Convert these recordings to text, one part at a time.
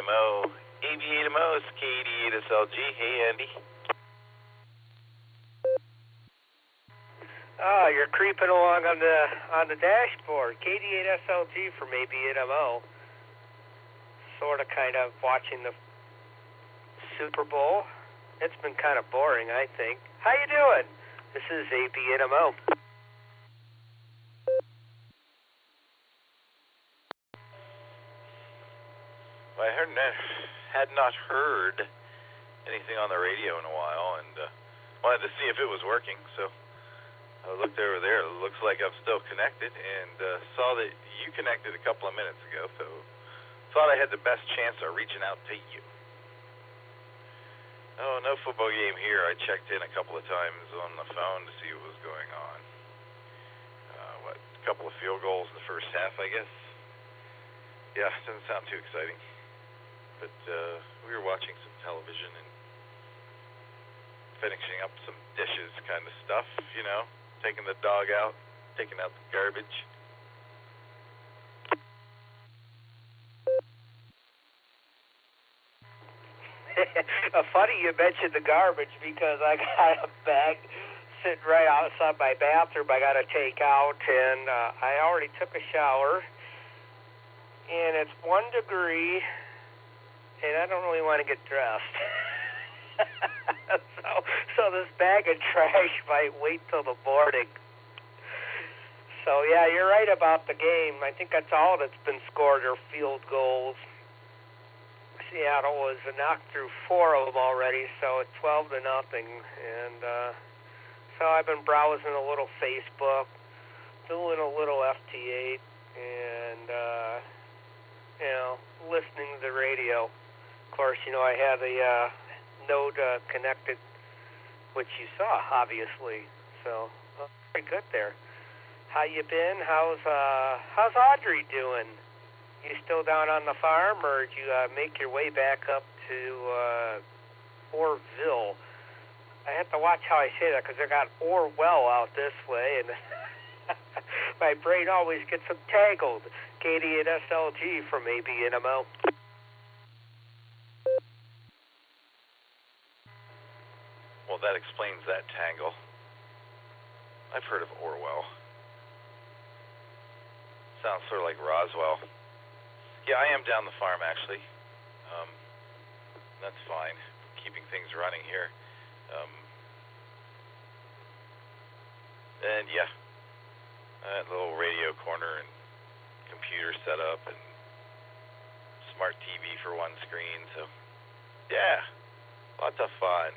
AB8MO. AB8MO is KD8SLG. Hey, Andy. Oh, you're creeping along on the dashboard. KD8SLG from AB8MO. Sort of, kind of watching the Super Bowl. It's been kind of boring, I think. How you doing? This is AB8MO. Well, I had not heard anything on the radio in a while, and wanted to see if it was working. So I looked over there. It looks like I'm still connected, and saw that you connected a couple of minutes ago. So thought I had the best chance of reaching out to you. Oh, no football game here. I checked in a couple of times on the phone to see what was going on. A couple of field goals in the first half, I guess. Yeah, doesn't sound too exciting. But we were watching some television and finishing up some dishes kind of stuff, you know, taking the dog out, taking out the garbage. Funny you mentioned the garbage because I got a bag sitting right outside my bathroom I got to take out, and I already took a shower, and it's 1 degree, and I don't really want to get dressed. so this bag of trash might wait till the morning. So yeah, you're right about the game. I think that's all that's been scored are field goals. Seattle was knocked through 4 of them already, so it's 12-0. And so I've been browsing a little Facebook, doing a little FT8, and you know, listening to the radio. Of course, you know, I have the Node connected, which you saw, obviously. So very good there. How you been? How's Audrey doing? You still down on the farm, or did you make your way back up to Orville? I have to watch how I say that because I got Orwell out this way, and my brain always gets them tangled. KD8SLG from AB8MO. Well, that explains that tangle. I've heard of Orwell. Sounds sort of like Roswell. Yeah, I am down the farm, actually. That's fine. Keeping things running here. And yeah, that little radio corner and computer setup and smart TV for one screen. So yeah, lots of fun.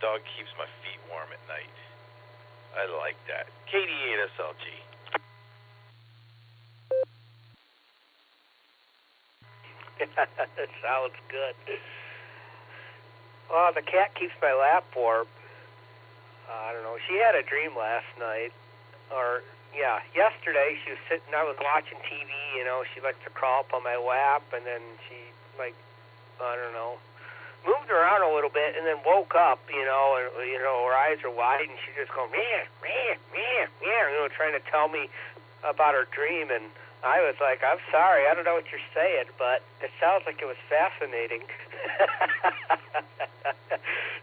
Dog keeps my feet warm at night. I like that. KD8SLG. That sounds good. Well, the cat keeps my lap warm. I don't know. She had a dream last night, or yeah, yesterday. She was sitting. I was watching TV. You know, she likes to crawl up on my lap, and then she I don't know, moved around a little bit, and then woke up. You know, and her eyes are wide, and she's just going meow, meow, meow, meow. You know, trying to tell me about her dream, and I was like, I'm sorry, I don't know what you're saying, but it sounds like it was fascinating.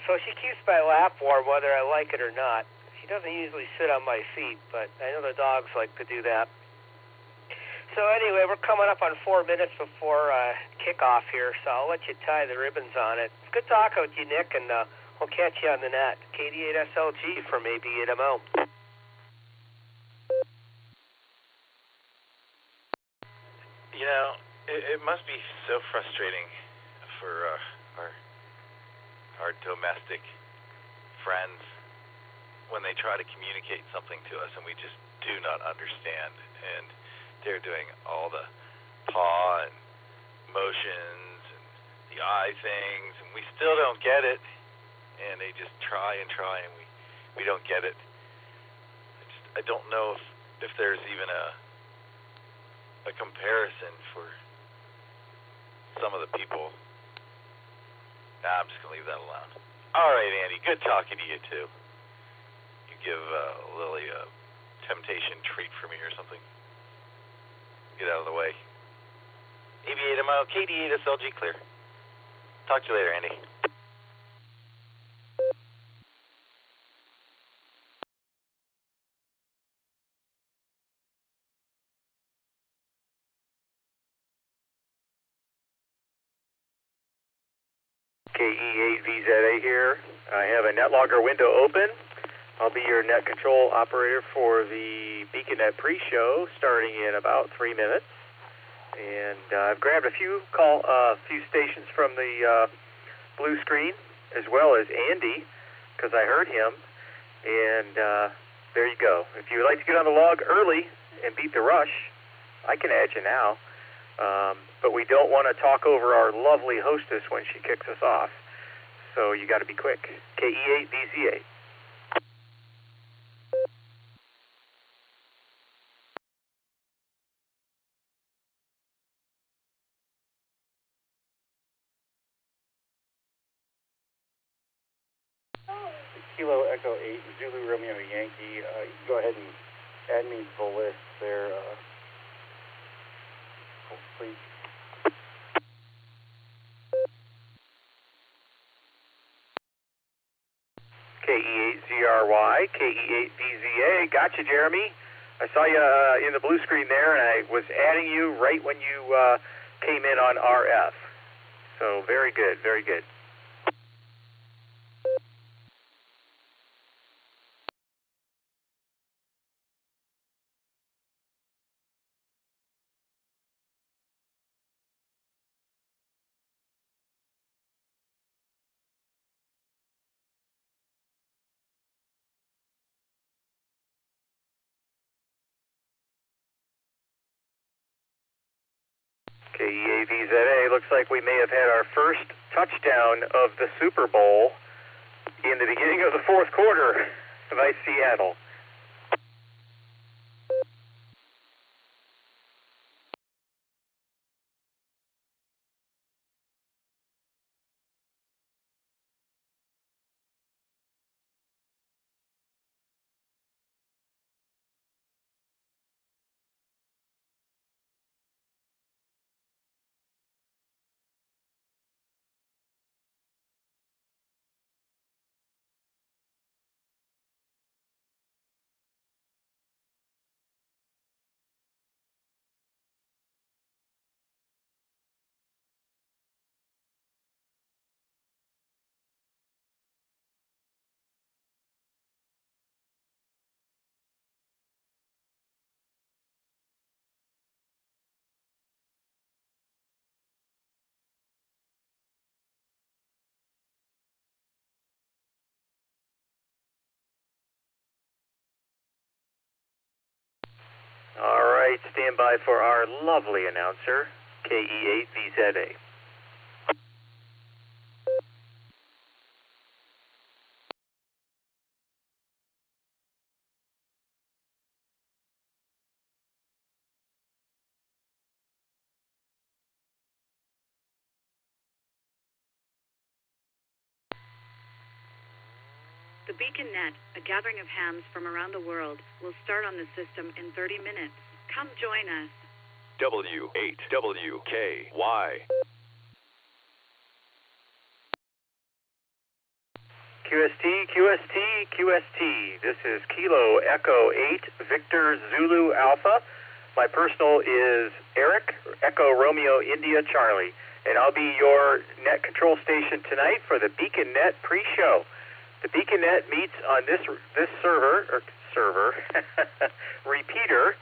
So she keeps my lap warm whether I like it or not. She doesn't usually sit on my feet, but I know the dogs like to do that. So anyway, we're coming up on 4 minutes before kickoff here, so I'll let you tie the ribbons on it. It's good talking with you, Nick, and we'll catch you on the net. KD8SLG from AB8MO. You know, it must be so frustrating for our domestic friends when they try to communicate something to us and we just do not understand. And they're doing all the paw and motions and the eye things, and we still don't get it. And they just try and try, and we don't get it. I don't know if there's even a comparison for some of the people. Nah, I'm just going to leave that alone. All right, Andy, good talking to you, too. You give Lily a temptation treat for me or something. Get out of the way. EB8MO, KD8 SLG clear. Talk to you later, Andy. KE8VZA here. I have a NetLogger window open. I'll be your net control operator for the BeaconNet pre-show starting in about 3 minutes. And I've grabbed a few stations from the blue screen as well as Andy because I heard him. And there you go. If you would like to get on the log early and beat the rush, I can add you now. But we don't want to talk over our lovely hostess when she kicks us off. So you got to be quick. KE8VZA. Kilo Echo 8 Zulu Romeo Yankee. You can go ahead and add me to the list there, please. KE8ZRY, KE8VZA. Gotcha, Jeremy. I saw you in the blue screen there, and I was adding you right when you came in on RF. So very good, very good. KE8VZA, looks like we may have had our first touchdown of the Super Bowl in the beginning of the fourth quarter by Seattle. All right, stand by for our lovely announcer, KE8VZA. The BeaconNet, a gathering of hams from around the world, will start on the system in 30 minutes. Come join us. W8WKY. QST. This is Kilo Echo 8 Victor Zulu Alpha. My personal is Eric Echo Romeo India Charlie, and I'll be your net control station tonight for the BeaconNet pre-show. The BeaconNet meets on this server repeater,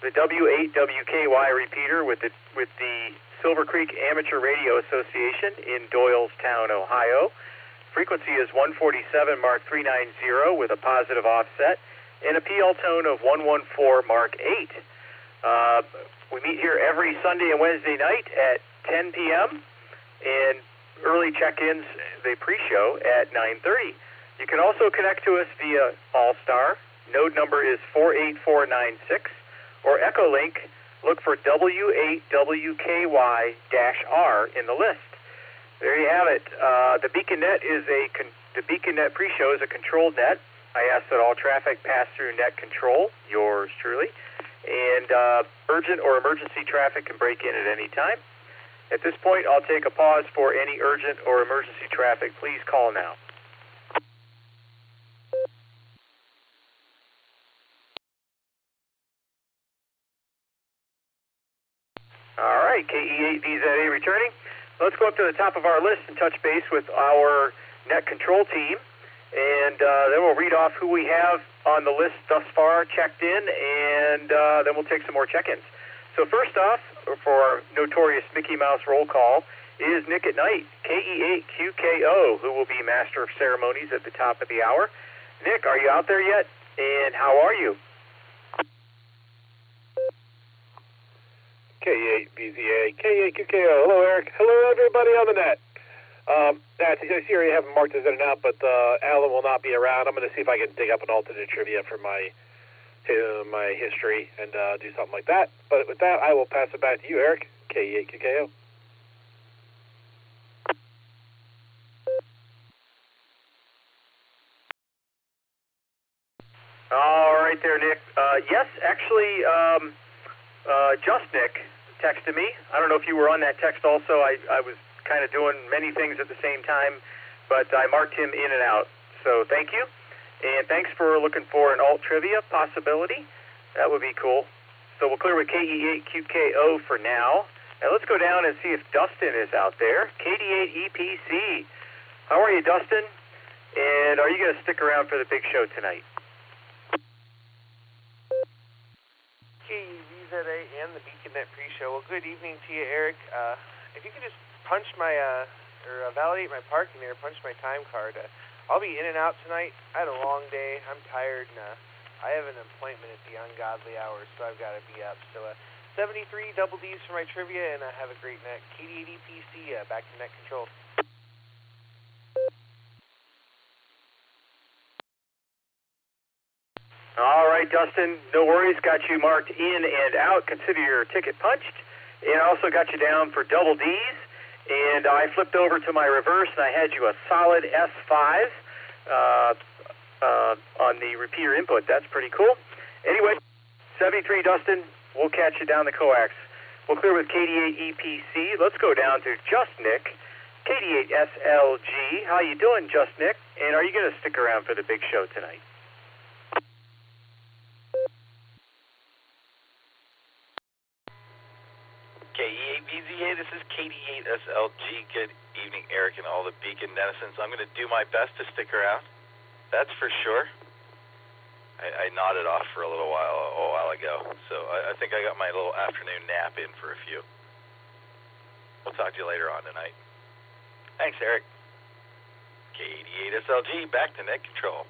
the W8WKY repeater with the Silvercreek Amateur Radio Association in Doylestown, Ohio. Frequency is 147 Mark 390 with a positive offset and a PL tone of 114 Mark 8. We meet here every Sunday and Wednesday night at 10 p.m. and early check-ins, the pre-show, at 9:30. You can also connect to us via Allstar. Node number is 48496, or EchoLink. Look for W8WKY-R in the list. There you have it. The BeaconNet the BeaconNet pre-show is a controlled net. I ask that all traffic pass through net control. Yours truly. And urgent or emergency traffic can break in at any time. At this point, I'll take a pause for any urgent or emergency traffic. Please call now. All right, KE8VZA returning. Let's go up to the top of our list and touch base with our net control team, and then we'll read off who we have on the list thus far checked in, and then we'll take some more check-ins. So first off, for our notorious Mickey Mouse roll call, is Nick at Nite, KE8QKO, who will be Master of Ceremonies at the top of the hour. Nick, are you out there yet? And how are you? KE8VZA, KE8QKO. Hello, Eric. Hello, everybody on the net. I see you haven't marked this in and out, but Alan will not be around. I'm going to see if I can dig up an alternate trivia for my history and do something like that. But with that, I will pass it back to you, Eric. KE8QKO. All right there, Nick. Yes, actually, Just Nick texted me. I don't know if you were on that text also. I was kind of doing many things at the same time, but I marked him in and out. So thank you. And thanks for looking for an alt trivia possibility. That would be cool. So we'll clear with KE8QKO for now. Now let's go down and see if Dustin is out there. KD8EPC. How are you, Dustin? And are you going to stick around for the big show tonight? KEVZA and the BeaconNet pre-show. Well, good evening to you, Eric. If you could just punch my, or validate my parking there, punch my time card. I'll be in and out tonight. I had a long day. I'm tired, and I have an appointment at the ungodly hours, so I've got to be up. So 73 double Ds for my trivia, and have a great night. KD8EPC, back to net control. All right, Dustin, no worries. Got you marked in and out. Consider your ticket punched. And I also got you down for double Ds. And I flipped over to my reverse, and I had you a solid S5 on the repeater input. That's pretty cool. Anyway, 73, Dustin, we'll catch you down the coax. We'll clear with KD8EPC. Let's go down to Just Nick, KD8SLG. How you doing, Just Nick? And are you going to stick around for the big show tonight? KE8VZA, this is KD8SLG. Good evening, Eric, and all the Beacon netizens. I'm going to do my best to stick around. That's for sure. I nodded off for a while ago, so I think I got my little afternoon nap in for a few. We'll talk to you later on tonight. Thanks, Eric. KD8SLG, back to net control.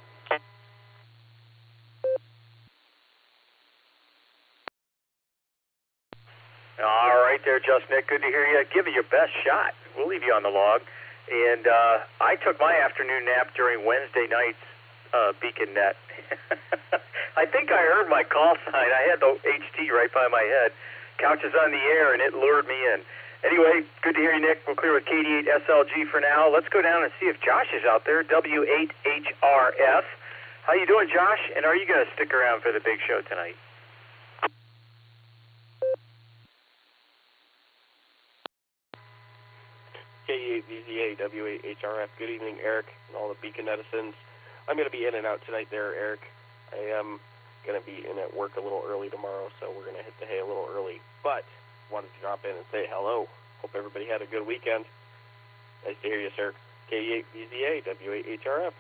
All right there, Just Nick. Good to hear you. Give it your best shot. We'll leave you on the log. And I took my afternoon nap during Wednesday night's Beacon Net. I think I heard my call sign. I had the HT right by my head. Couch is on the air, and it lured me in. Anyway, good to hear you, Nick. We'll clear with KD8SLG for now. Let's go down and see if Josh is out there, W8HRF. How you doing, Josh? And are you going to stick around for the big show tonight? KE8VZA, W8HRF. Good evening, Eric, and all the Beacon netizens. I'm going to be in and out tonight there, Eric. I am going to be in at work a little early tomorrow, so we're going to hit the hay a little early. But wanted to drop in and say hello. Hope everybody had a good weekend. Nice to hear you, sir. KE8VZA, W8HRF.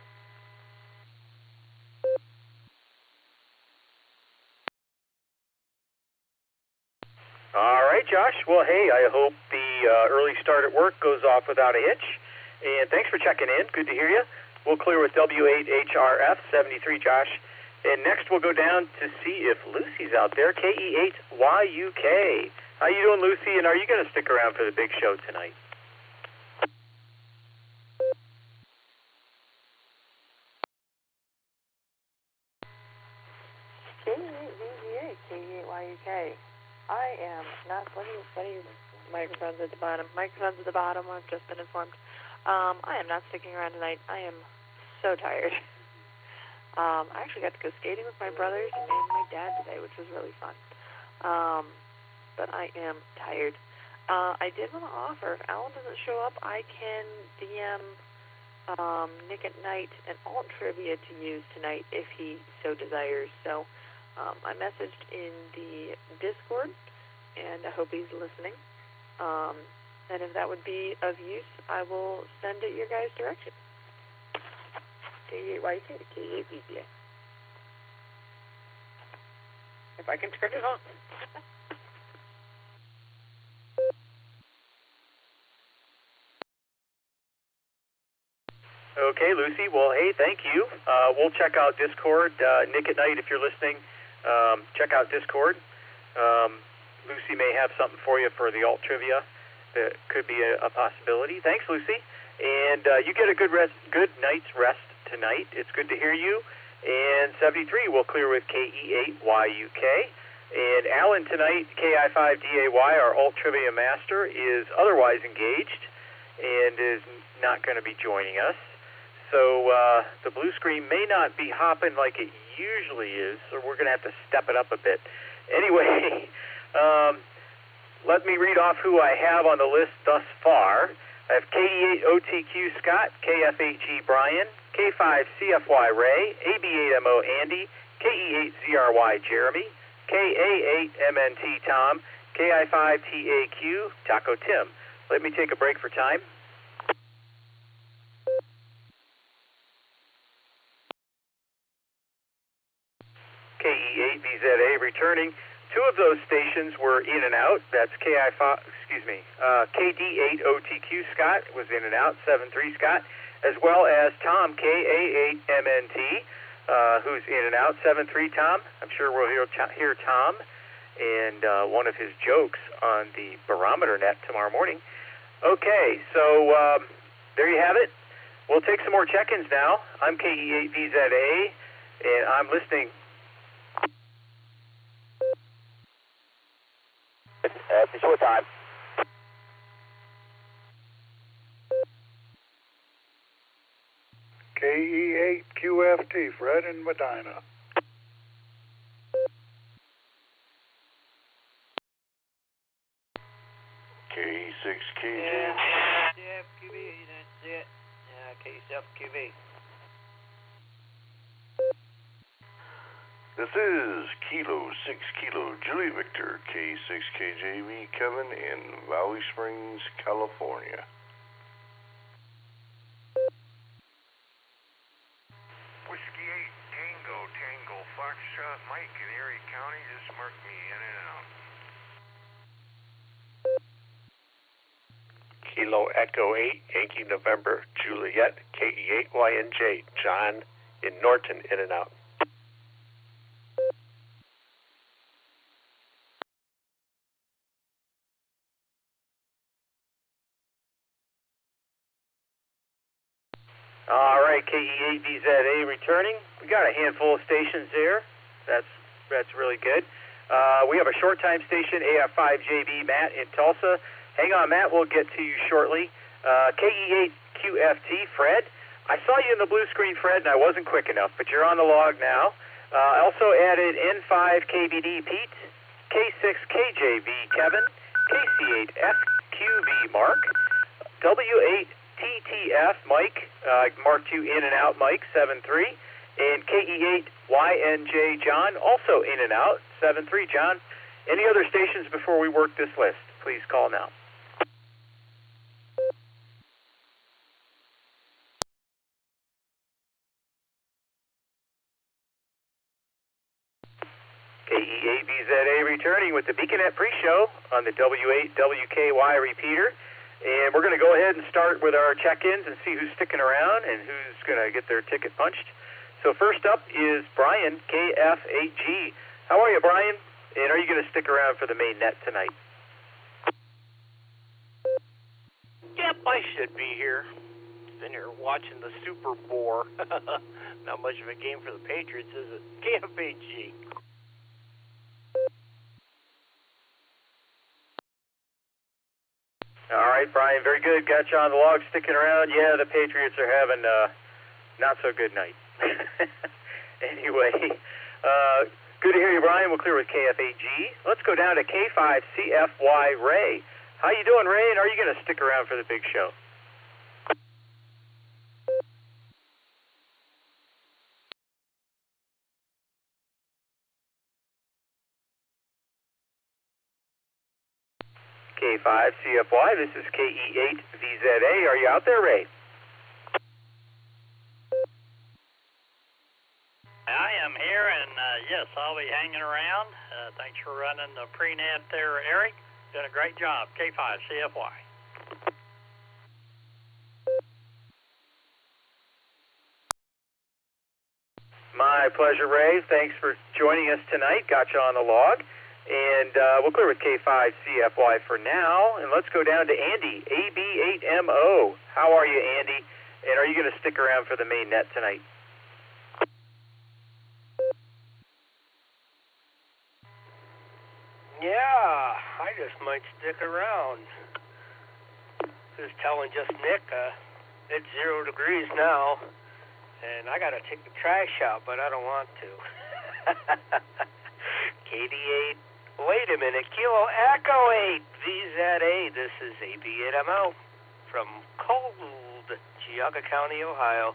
All right, Josh. Well, hey, I hope the early start at work goes off without a hitch. And thanks for checking in. Good to hear you. We'll clear with W8HRF, 73, Josh. And next we'll go down to see if Lucy's out there, KE8YUK. How you doing, Lucy? And are you going to stick around for the big show tonight? KE8VZA, KE8YUK. I am not. What are you microphones at the bottom? Microphones at the bottom. I've just been informed. I am not sticking around tonight. I am so tired. I actually got to go skating with my brothers and my dad today, which was really fun. But I am tired. I did want to offer, if Alan doesn't show up, I can DM Nick at Nite an alt trivia to use tonight if he so desires. So I messaged in the Discord, and I hope he's listening. And if that would be of use, I will send it your guys' direction. K8YK to K8BCA. If I can turn it on. Okay, Lucy. Well, hey, thank you. We'll check out Discord. Nick at Nite, if you're listening, check out Discord. Lucy may have something for you for the alt trivia. That could be a possibility. Thanks, Lucy. And you get a good night's rest tonight. It's good to hear you. And 73 will clear with KE8YUK. And Alan tonight, KI5DAY, our alt trivia master, is otherwise engaged and is not going to be joining us. So the blue screen may not be hopping like it usually is, so we're going to have to step it up a bit. Anyway, let me read off who I have on the list thus far. I have KD8OTQ Scott, KF8G Brian, K5CFY Ray, AB8MO Andy, KE8ZRY Jeremy, KA8MNT Tom, KI5TAQ Taco Tim. Let me take a break for time. KE8VZA returning. Two of those stations were in and out. That's KD8OTQ Scott was in and out, 7-3 Scott, as well as Tom, KA8MNT, who's in and out, 7-3 Tom. I'm sure we'll hear Tom and one of his jokes on the barometer net tomorrow morning. Okay, so there you have it. We'll take some more check-ins now. I'm KE8VZA, and I'm listening. It's your time. KE8QFT, Fred in Medina. KE6KJ. KSFQV, that's it. KSFQV. This is Kilo 6 Kilo Julie Victor, K6KJV Kevin in Valley Springs, California. Whiskey 8 Tango Foxtrot Mike in Erie County, just mark me in and out. Kilo Echo 8 Yankee November Juliet, KE8YNJ John in Norton, in and out. All right, KE8VZA returning. We got a handful of stations there. That's really good. We have a short time station, AF5JB Matt in Tulsa. Hang on, Matt. We'll get to you shortly. KE8QFT Fred. I saw you in the blue screen, Fred, and I wasn't quick enough, but you're on the log now. I also added N5KBD Pete, K6KJV Kevin, KC8FQV Mark, W8TTF Mike, marked you in and out Mike, 7-3, and KE8YNJ John, also in and out, 7-3 John. Any other stations before we work this list? Please call now. KE8VZA returning with the Beaconette pre-show on the W8WKY repeater. And we're going to go ahead and start with our check-ins and see who's sticking around and who's going to get their ticket punched. So first up is Brian, KF8G. How are you, Brian? And are you going to stick around for the main net tonight? Yep, I should be here. Been here watching the Super Bowl. Not much of a game for the Patriots, is it? KF8G. All right, Brian, very good. Got you on the log, sticking around. Yeah, the Patriots are having a not-so-good night. Anyway, good to hear you, Brian. We'll clear with KF8G. Let's go down to K5CFY Ray. How you doing, Ray? And are you going to stick around for the big show? K5 CFY, this is KE8 VZA. Are you out there, Ray? I am here, and yes, I'll be hanging around. Thanks for running the preamp there, Eric. Doing a great job. K5 CFY. My pleasure, Ray. Thanks for joining us tonight. Got you on the log. And we'll clear with K5 CFY for now. And let's go down to Andy, AB8MO. How are you, Andy? And are you going to stick around for the main net tonight? Yeah, I just might stick around. Just telling Nick, it's 0 degrees now, and I gotta take the trash out, but I don't want to. KD8, wait a minute, Kilo Echo 8, VZA, this is AB8MO from cold Geauga County, Ohio.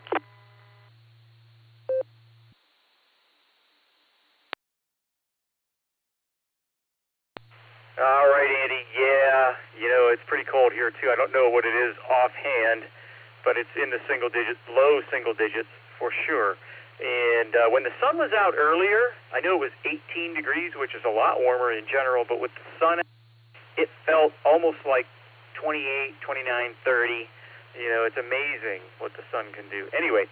All right, Andy. Yeah, you know, it's pretty cold here, too. I don't know what it is offhand, but it's in the single digits, low single digits for sure. And when the sun was out earlier, I know it was 18 degrees, which is a lot warmer in general, but with the sun out, it felt almost like 28, 29, 30. You know, it's amazing what the sun can do. Anyway,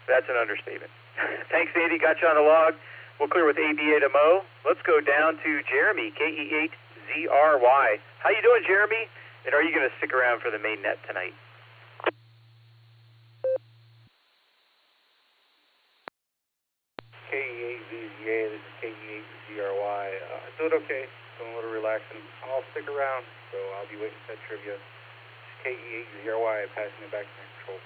that's an understatement. Thanks, Andy. Got you on the log. We'll clear with AB8MO. Let's go down to Jeremy, KE8ZRY. How you doing, Jeremy? And are you going to stick around for the main net tonight? KE8VZA, this is KE8ZRY. Doing okay, doing a little relaxing. I'll stick around, so I'll be waiting for that trivia. KE8ZRY, passing it back to my control.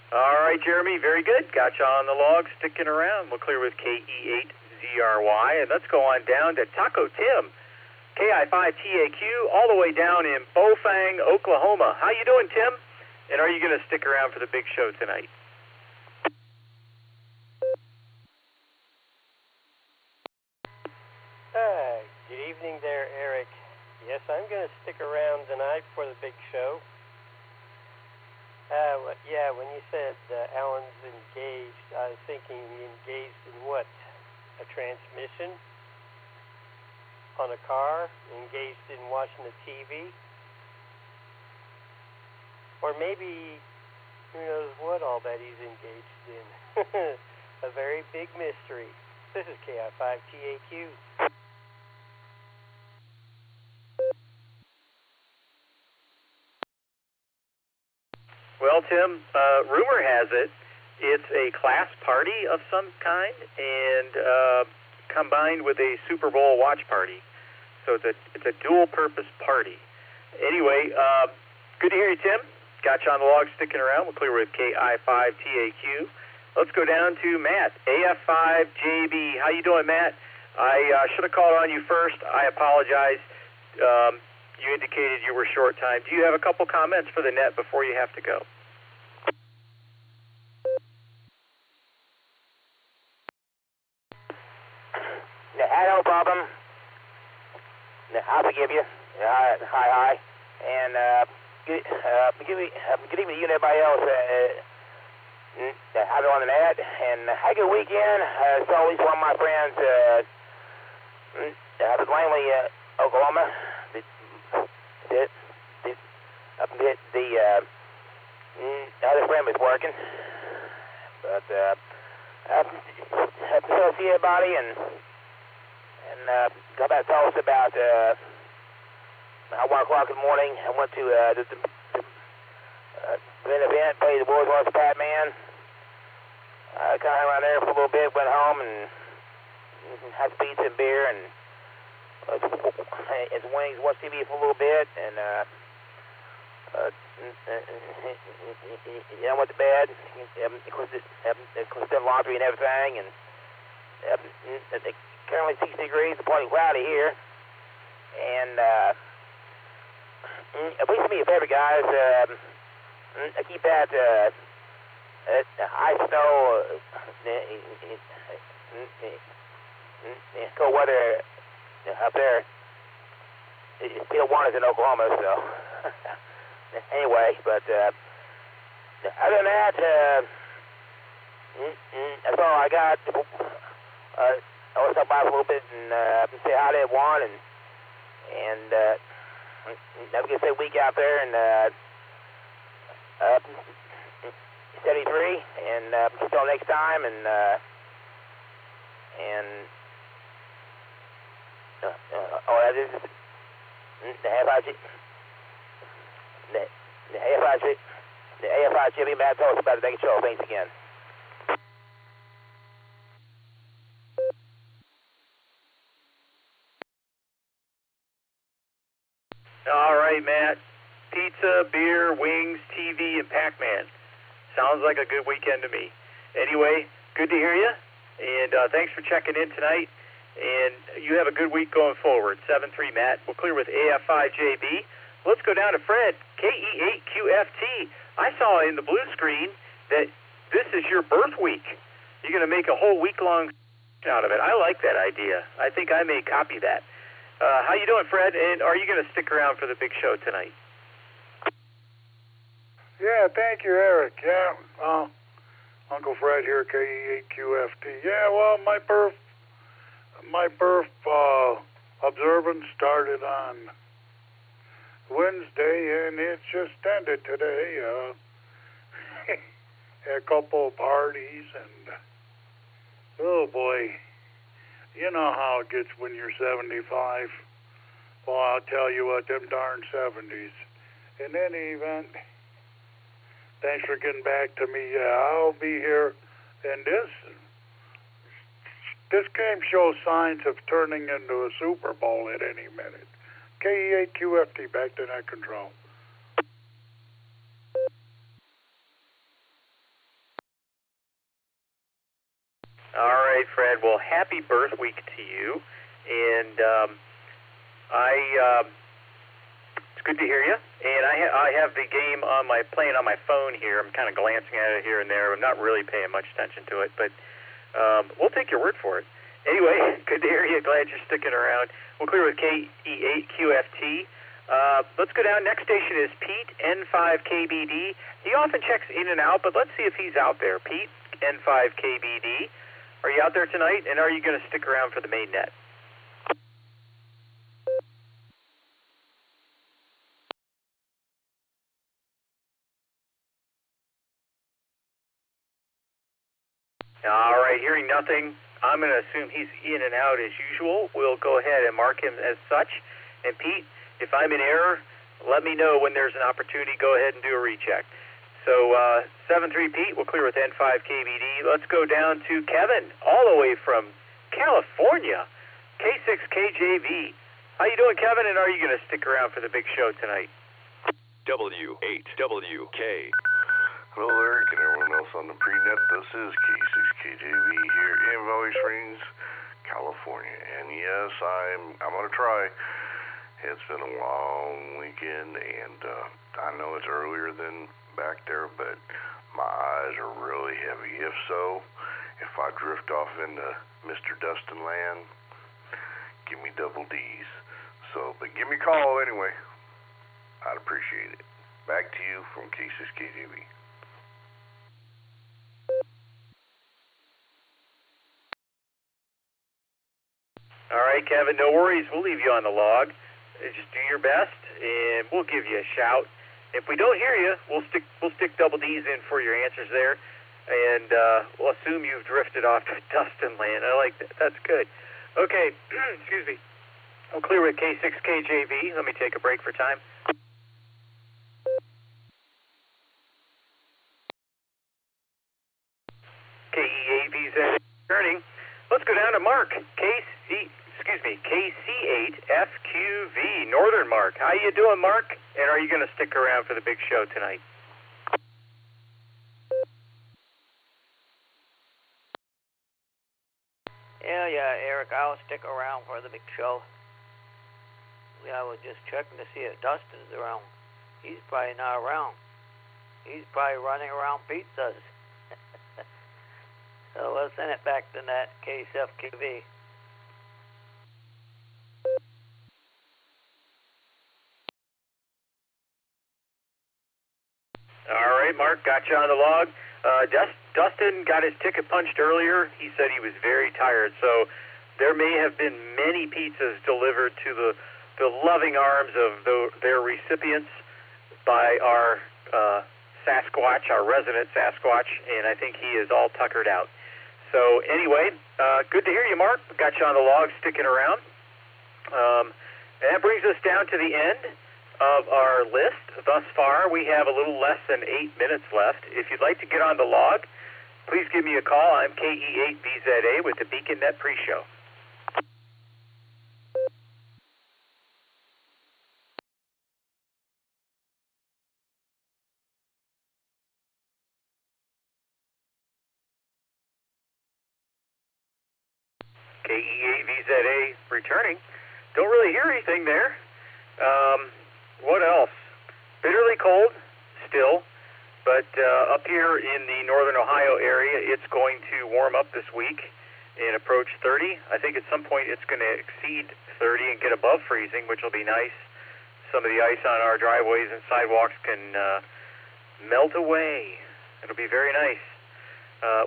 All right, Jeremy, very good. Got you on the log, sticking around. We'll clear with KE8ZRY, and let's go on down to Taco Tim, KI5TAQ, all the way down in Bofang, Oklahoma. How you doing, Tim? And are you going to stick around for the big show tonight? Good evening there, Eric. Yes, I'm going to stick around tonight for the big show. Yeah, when you said Alan's engaged, I was thinking engaged in what? A transmission on a car? Engaged in watching the TV? Or maybe, who knows what all that he's engaged in. A very big mystery. This is KI5TAQ. Well, Tim, rumor has it it's a class party of some kind, and combined with a Super Bowl watch party. So it's a dual-purpose party. Anyway, good to hear you, Tim. Got you on the log, sticking around. We'll clear with KI5TAQ. Let's go down to Matt, AF5JB. How you doing, Matt? I should have called on you first. I apologize. You indicated you were short time. Do you have a couple comments for the net before you have to go? No problem. I forgive you. Hi. And good evening to you and everybody else out there on the net. And have a good weekend. As always, one of my friends out of Langley, Oklahoma. The other friend was working, but have to see everybody and come back and tell us about 1 o'clock in the morning. I went to an event, played the World's Largest Batman. Kind of around there for a little bit, went home and had pizza and beer and wings, watched TV for a little bit, and went to bed. Of course, done laundry and everything, and currently 60 degrees, partly cloudy here. And please do me a favor, guys. Keep that ice, snow, cold weather up there. It's still warm in Oklahoma, so anyway. But other than that, that's all I got. I want to talk about it a little bit and say hi to everyone, and have a good week out there, and 73, and until next time, and that is the AFI Jimmy Matt told us about the making show. Thanks again. All right, Matt. Pizza, beer, wings, TV, and Pac-Man. Sounds like a good weekend to me. Anyway, good to hear you, and thanks for checking in tonight. And you have a good week going forward. 7-3, Matt. We'll clear with AF5JB. Let's go down to Fred, KE8QFT. I saw in the blue screen that this is your birth week. You're going to make a whole week-long out of it. I like that idea. I think I may copy that. How you doing, Fred? And are you going to stick around for the big show tonight? Yeah, thank you, Eric. Yeah, Uncle Fred here, KE8QFT. Yeah, well, my birth observance started on Wednesday, and it just ended today. A couple of parties, and oh boy, you know how it gets when you're 75. Well, I'll tell you what, them darn 70s. In any event, thanks for getting back to me. I'll be here, and this game shows signs of turning into a Super Bowl at any minute. KE8QFT, back to net control. All right, Fred. Well, happy birth week to you, and it's good to hear you. And I have the game playing on my phone here. I'm kind of glancing at it here and there. I'm not really paying much attention to it, but we'll take your word for it. Anyway, good to hear you. Glad you're sticking around. We'll clear with KE8QFT. Let's go down. Next station is Pete, N5KBD. He often checks in and out, but let's see if he's out there. Pete, N5KBD. Are you out there tonight, and are you going to stick around for the main net? All right, hearing nothing, I'm going to assume he's in and out as usual. We'll go ahead and mark him as such. And Pete, if I'm in error, let me know when there's an opportunity. Go ahead and do a recheck. So 7-3 Pete, we'll clear with N5KBD. Let's go down to Kevin, all the way from California, K6KJV. How you doing, Kevin, and are you going to stick around for the big show tonight? W8WK. Hello, Eric, and everyone else on the pre-net. This is K6KJV here in Valley Springs, California. And yes, I'm going to try. It's been a long weekend, and I know it's earlier than back there, but my eyes are really heavy. If so, if I drift off into Mr. Dustin land, give me double D's. So, but give me a call anyway. I'd appreciate it. Back to you from K6KJV. All right, Kevin, no worries. We'll leave you on the log. Just do your best, and we'll give you a shout. If we don't hear you, we'll stick double D's in for your answers there, and we'll assume you've drifted off to Dustin land. I like that. That's good. Okay, excuse me. We'll clear with K6KJV. Let me take a break for time. KE8V's returning. Let's go down to Mark, KC8FQV, Northern Mark. How you doing, Mark? And are you going to stick around for the big show tonight? Yeah, Eric, I'll stick around for the big show. Yeah, I was just checking to see if Dustin's around. He's probably not around. He's probably running around pizzas. So let's send it back to that KSFQV. All right, Mark, got you on the log. Dustin got his ticket punched earlier. He said he was very tired, so there may have been many pizzas delivered to the loving arms of their recipients by our Sasquatch, our resident Sasquatch, and I think he is all tuckered out. So anyway, good to hear you, Mark. Got you on the log, sticking around. And that brings us down to the end of our list. Thus far, we have a little less than 8 minutes left. If you'd like to get on the log, please give me a call. I'm KE8VZA with the BeaconNet pre-show. KE8VZA returning. Don't really hear anything there. What else? Bitterly cold still, but up here in the northern Ohio area, it's going to warm up this week and approach 30. I think at some point it's going to exceed 30 and get above freezing, which will be nice. Some of the ice on our driveways and sidewalks can melt away. It'll be very nice.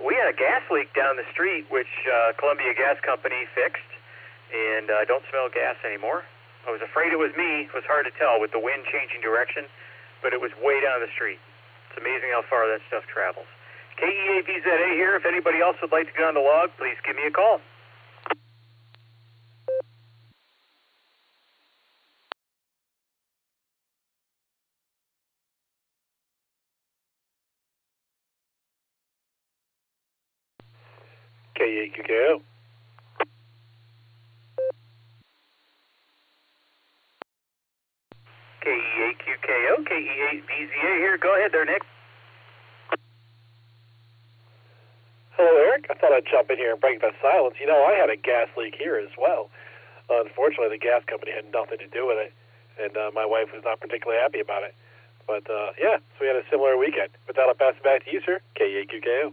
We had a gas leak down the street, which Columbia Gas Company fixed, and I don't smell gas anymore. I was afraid it was me. It was hard to tell with the wind changing direction, but it was way down the street. It's amazing how far that stuff travels. KE8VZA here. If anybody else would like to get on the log, please give me a call. KE8QKO. KE8QKO, KE8VZA here. Go ahead there, Nick. Hello, Eric. I thought I'd jump in here and break that silence. You know, I had a gas leak here as well. Unfortunately, the gas company had nothing to do with it, and my wife was not particularly happy about it. But, yeah, so we had a similar weekend. With that, I'll pass it back to you, sir. KE8QKO.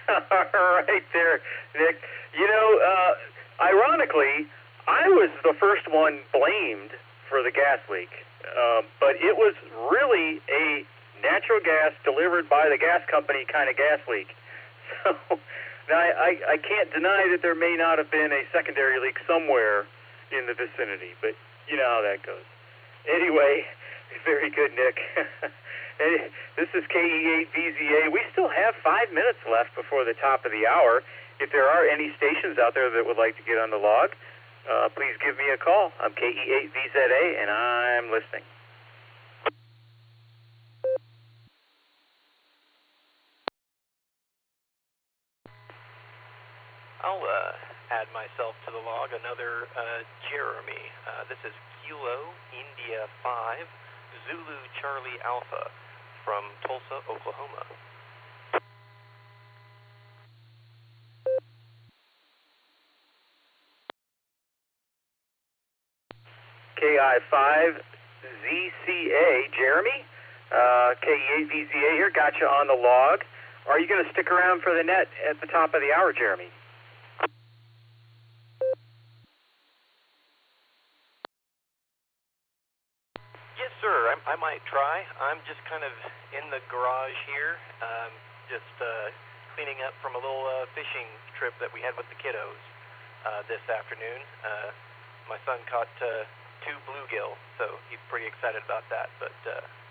All right there, Nick. You know, ironically, I was the first one blamed for the gas leak, but it was really a natural gas delivered by the gas company kind of gas leak. So now I can't deny that there may not have been a secondary leak somewhere in the vicinity, but you know how that goes. Anyway, very good, Nick. This is KE8VZA. We still have 5 minutes left before the top of the hour. If there are any stations out there that would like to get on the log, please give me a call. I'm KE8VZA, and I'm listening. I'll add myself to the log. Another Jeremy. This is Kilo India 5 Zulu Charlie Alpha from Tulsa, Oklahoma. KI5ZCA, Jeremy. KE8VZA here. Got you on the log. Are you going to stick around for the net at the top of the hour, Jeremy? Yes, sir. I might try. I'm just kind of in the garage here, just cleaning up from a little fishing trip that we had with the kiddos this afternoon. My son caught 2 bluegill, so he's pretty excited about that. But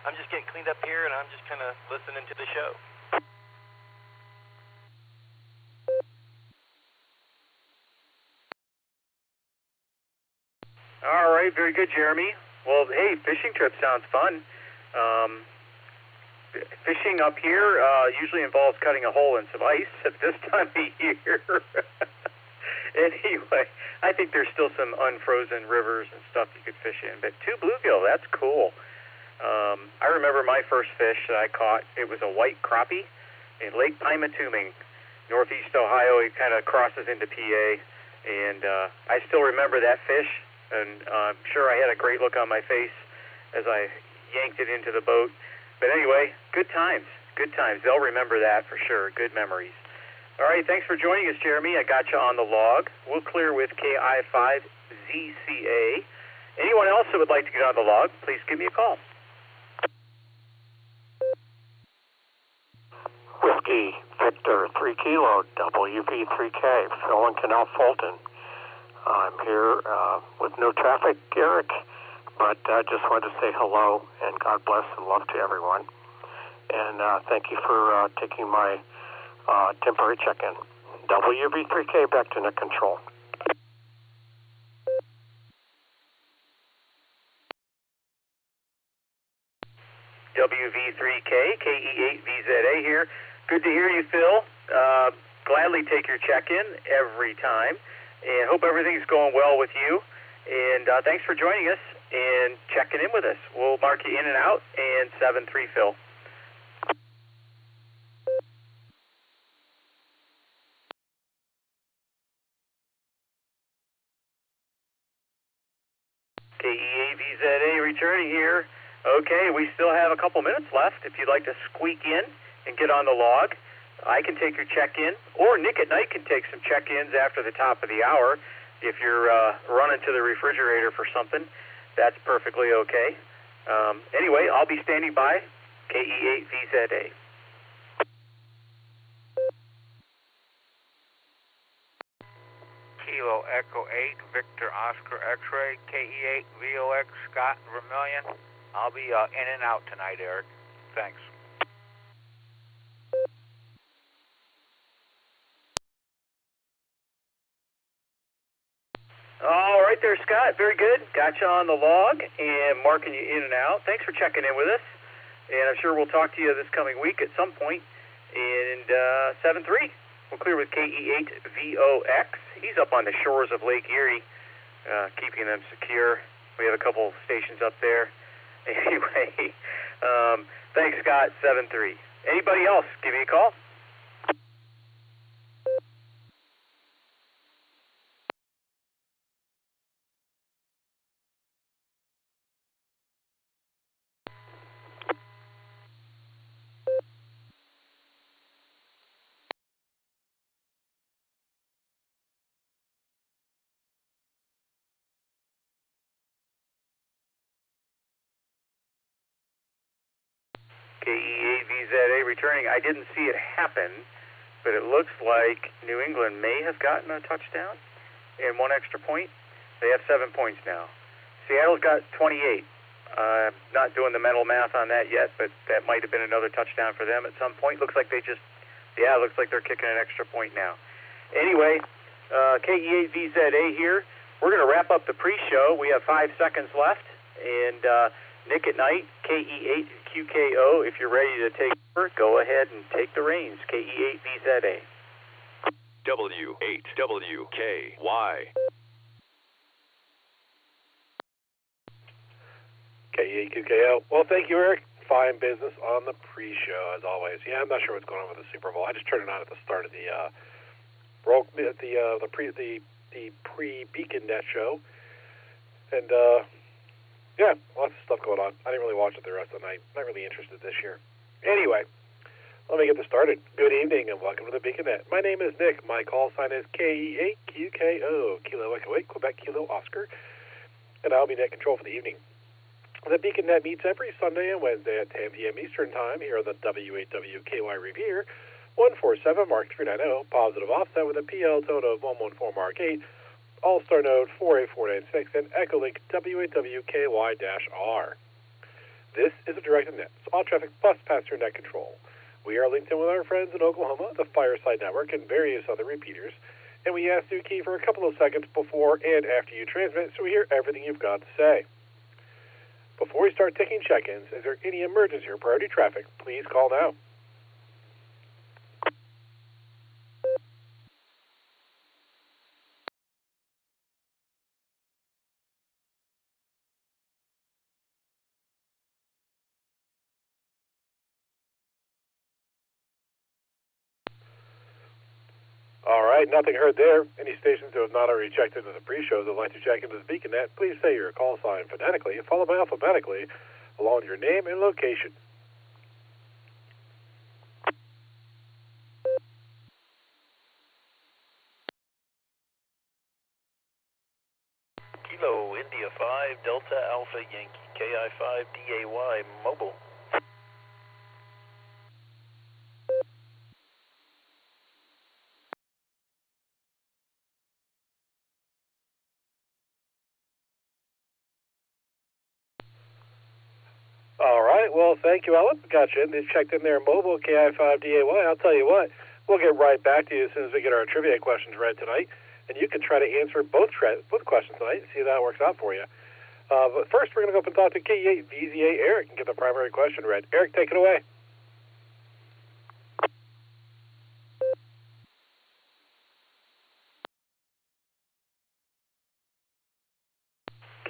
I'm just getting cleaned up here, and I'm just kind of listening to the show. All right, very good, Jeremy. Well, hey, fishing trip sounds fun. Fishing up here usually involves cutting a hole in some ice at this time of year. Anyway, I think there's still some unfrozen rivers and stuff you could fish in. But 2 bluegill, that's cool. I remember my first fish that I caught. It was a white crappie in Lake Pymatuming, northeast Ohio. It kind of crosses into PA. And I still remember that fish. And I'm sure I had a great look on my face as I yanked it into the boat. But anyway, good times. Good times. They'll remember that for sure. Good memories. All right, thanks for joining us, Jeremy. I got you on the log. We'll clear with KI5ZCA. Anyone else that would like to get on the log, please give me a call. Whiskey Victor 3 Kilo WV3K, Phil and Canal Fulton. I'm here with no traffic, Eric, but I just wanted to say hello and God bless and love to everyone. And thank you for taking my temporary check-in. WV3K back to net control. WV3K, KE8VZA here. Good to hear you, Phil. Gladly take your check-in every time. And hope everything's going well with you. And thanks for joining us and checking in with us. We'll mark you in and out, and 7-3, Phil. KE8VZA returning here. Okay, we still have a couple minutes left. If you'd like to squeak in and get on the log, I can take your check-in, or Nick at Nite can take some check-ins after the top of the hour. If you're running to the refrigerator for something, that's perfectly okay. Anyway, I'll be standing by. KE8VZA. Kilo Echo 8, Victor Oscar X-Ray, KE8 VOX, Scott Vermillion. I'll be in and out tonight, Eric. Thanks. All right there, Scott. Very good. Got you on the log and marking you in and out. Thanks for checking in with us. And I'm sure we'll talk to you this coming week at some point. And 7-3, we'll clear with KE8VOX. He's up on the shores of Lake Erie, keeping them secure. We have a couple stations up there. Anyway, thanks, Scott. 7-3. Anybody else, give me a call. KE8VZA returning. I didn't see it happen, but it looks like New England may have gotten a touchdown and 1 extra point. They have 7 points now. Seattle's got 28. Not doing the mental math on that yet, but that might have been another touchdown for them at some point. Looks like they just, it looks like they're kicking an extra point now. Anyway, KE8VZA here. We're going to wrap up the pre-show. We have 5 seconds left, and Nick at Nite, KE8QKO, if you're ready to take over, go ahead and take the reins. KE8VZA. W8WKY. KE8QKO. Well, thank you, Eric. Fine business on the pre-show, as always. Yeah, I'm not sure what's going on with the Super Bowl. I just turned it on at the start of the pre-Beacon Net show, and yeah, lots of stuff going on. I didn't really watch it the rest of the night. Not really interested this year. Anyway, let me get this started. Good evening and welcome to the Beacon Net. My name is Nick. My call sign is KE8QKO, Kilo Echo 8, Quebec Kilo Oscar, and I'll be net control for the evening. The Beacon Net meets every Sunday and Wednesday at 10 p.m. Eastern Time here on the W8WKY Revere, 147 Mark 390, positive offset with a PL tone of 114 Mark 8, Allstar Node 48496, and EchoLink WAWKY-R. This is a directed net, so all traffic must pass through net control. We are linked in with our friends in Oklahoma, the Fireside Network, and various other repeaters, and we ask you to key for a couple of seconds before and after you transmit so we hear everything you've got to say. Before we start taking check-ins, is there any emergency or priority traffic? Please call now. All right, nothing heard there. Any stations who have not already checked into the pre-shows that would like to check into the BeaconNet, please say your call sign phonetically, followed by alphabetically, along with your name and location. Kilo India 5 Delta Alpha Yankee KI5 DAY mobile. All right, well, thank you, Ellen. Got you in. They checked in there mobile, KI5DAY. I'll tell you what, we'll get right back to you as soon as we get our trivia questions read tonight, and you can try to answer both questions tonight and see how that works out for you. But first, we're going to go up and talk to KE8VZA Eric and get the primary question read. Eric, take it away.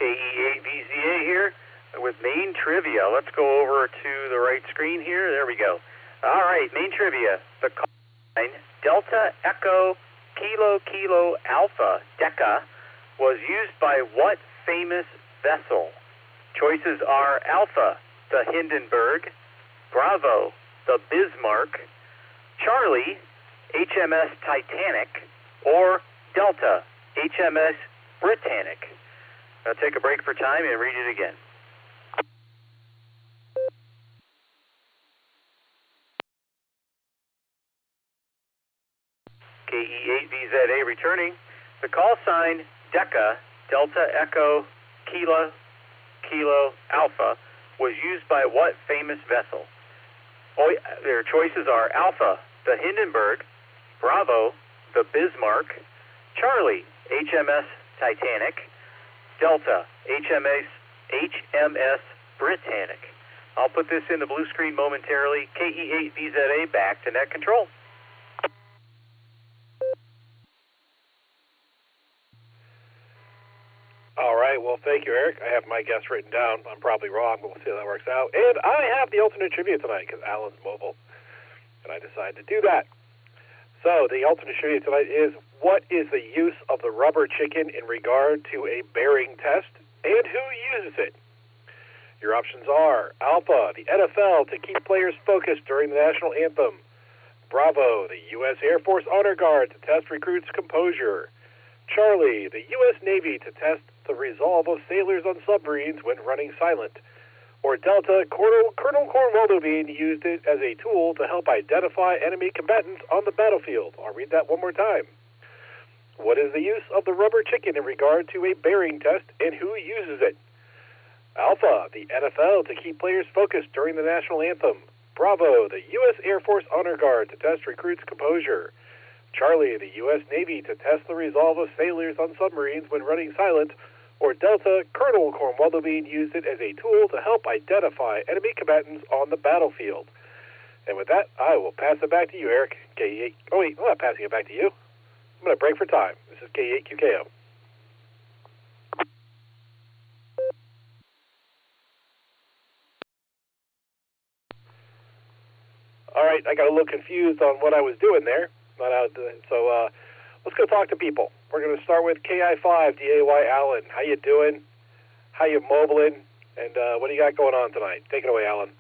KE8VZA here with main trivia. Let's go over to the right screen here. There we go. All right, main trivia. The call sign Delta Echo Kilo Kilo Alpha Deca was used by what famous vessel? Choices are Alpha, the Hindenburg, Bravo, the Bismarck, Charlie, HMS Titanic, or Delta, HMS Britannic. I'll take a break for time and read it again. KE8VZA returning. The call sign Deca, Delta Echo Kilo Kilo Alpha, was used by what famous vessel? Their choices are Alpha, the Hindenburg, Bravo, the Bismarck, Charlie, HMS Titanic, Delta, HMS Britannic. I'll put this in the blue screen momentarily. KE8VZA back to net control. All right, well, thank you, Eric. I have my guess written down. I'm probably wrong, but we'll see how that works out. And I have the alternate trivia tonight because Alan's mobile, and I decided to do that. So the alternate trivia tonight is, what is the use of the rubber chicken in regard to a bearing test, and who uses it? Your options are Alpha, the NFL, to keep players focused during the national anthem. Bravo, the U.S. Air Force Honor Guard, to test recruits' composure. Charlie, the U.S. Navy, to test the resolve of sailors on submarines when running silent. Or Delta, Colonel Cornwaldo Bean used it as a tool to help identify enemy combatants on the battlefield. I'll read that one more time. What is the use of the rubber chicken in regard to a bearing test, and who uses it? Alpha, the NFL, to keep players focused during the national anthem. Bravo, the U.S. Air Force Honor Guard, to test recruits' composure. Charlie, the U.S. Navy, to test the resolve of sailors on submarines when running silent. Or Delta, Colonel Cornwaldo Bean used it as a tool to help identify enemy combatants on the battlefield. And with that, I will pass it back to you, Eric. K8. Oh, wait, I'm not passing it back to you. I'm going to break for time. This is K8QKO. All right, I got a little confused on what I was doing there. So let's go talk to people. We're going to start with KI5DAY Alan. How you doing? How you mobiling? And what do you got going on tonight? Take it away, Alan.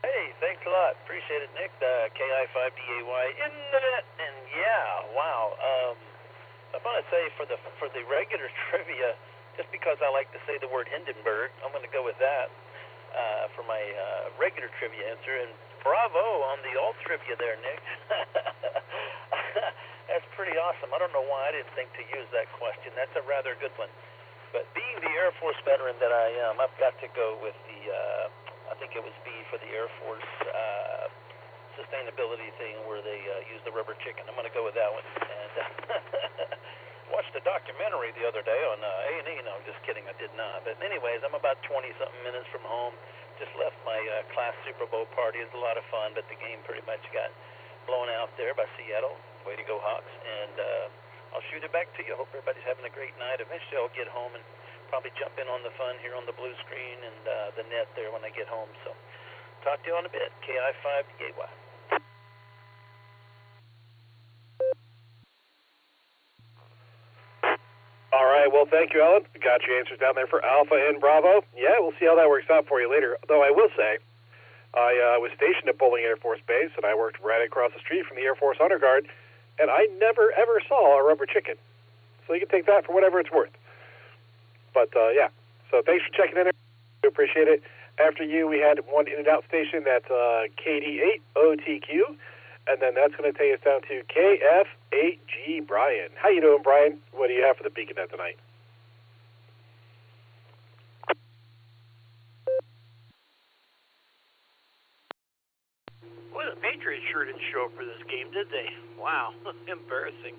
Hey, thanks a lot. Appreciate it, Nick. KI5DAY in the net. And yeah, wow. I'm going to say for the regular trivia, just because I like to say the word Hindenburg, I'm going to go with that for my regular trivia answer. And bravo on the alt trivia there, Nick. That's pretty awesome. I don't know why I didn't think to use that question. That's a rather good one. But being the Air Force veteran that I am, I've got to go with the, I think it was B for the Air Force sustainability thing where they use the rubber chicken. I'm going to go with that one. And watched a documentary the other day on A&E. No, I'm just kidding. I did not. But anyways, I'm about 20-something minutes from home. Just left my class Super Bowl party. It was a lot of fun, but the game pretty much got blown out there by Seattle. Way to go, Hawks. And I'll shoot it back to you. I hope everybody's having a great night. Eventually I'll get home and probably jump in on the fun here on the blue screen and the net there when I get home. So talk to you in a bit. KI5DAY. All right, well, thank you, Alan. We got your answers down there for Alpha and Bravo. Yeah, we'll see how that works out for you later. Though I will say, I was stationed at Bowling Air Force Base, and I worked right across the street from the Air Force Honor Guard, and I never, ever saw a rubber chicken. So you can take that for whatever it's worth. But, yeah, so thanks for checking in. We appreciate it. After you, we had one in-and-out station that's KD8OTQ, and then that's going to take us down to KF8G Brian. How you doing, Brian? What do you have for the BeaconNet tonight? Boy, the Patriots sure didn't show up for this game, did they? Wow, embarrassing.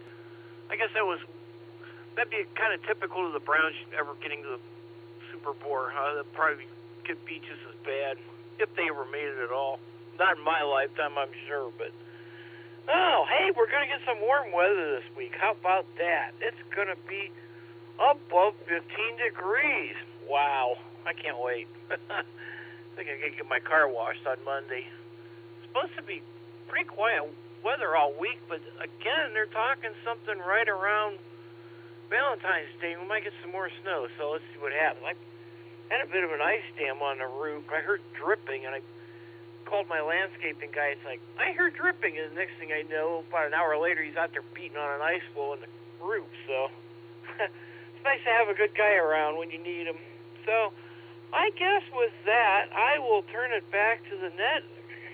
I guess that'd be kind of typical of the Browns ever getting to the Super Bowl. They'll probably could be just as bad if they ever made it at all. Not in my lifetime, I'm sure, but oh, hey, we're going to get some warm weather this week. How about that? It's going to be above 15 degrees. Wow, I can't wait. I think I can get my car washed on Monday. It's supposed to be pretty quiet weather all week, but again, they're talking something right around Valentine's Day. We might get some more snow, so let's see what happens. I had a bit of an ice dam on the roof. I heard dripping, and I called my landscaping guy. It's like, I heard dripping, and the next thing I know, about an hour later, he's out there beating on an ice floe in the roof. So it's nice to have a good guy around when you need him. So I guess with that, I will turn it back to the net.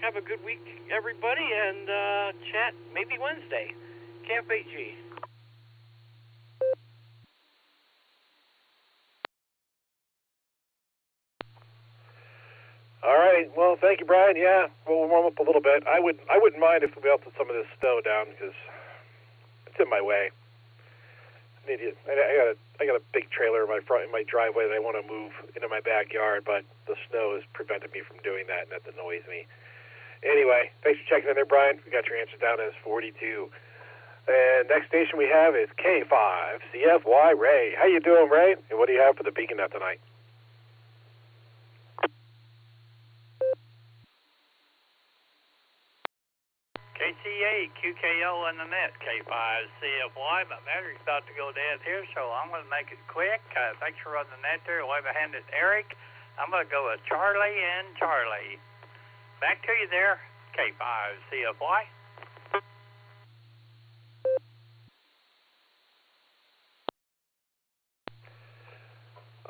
Have a good week, everybody, and chat maybe Wednesday. Camp 8G. All right. Well, thank you, Brian. Yeah, we'll warm up a little bit. I wouldn't mind if we melted some of this snow down because it's in my way. I got a big trailer in my driveway that I want to move into my backyard, but the snow has prevented me from doing that, and that annoys me. Anyway, thanks for checking in there, Brian. We got your answer down as 42. And next station we have is K5CFY Ray. How you doing, Ray? And what do you have for the BeaconNet tonight? KTA, QKO in the net, K5CFY. My battery's about to go dead here, so I'm going to make it quick. Thanks for running the net there. Wave a hand at Eric. I'm going to go with Charlie and Charlie. Back to you there, K5CFY.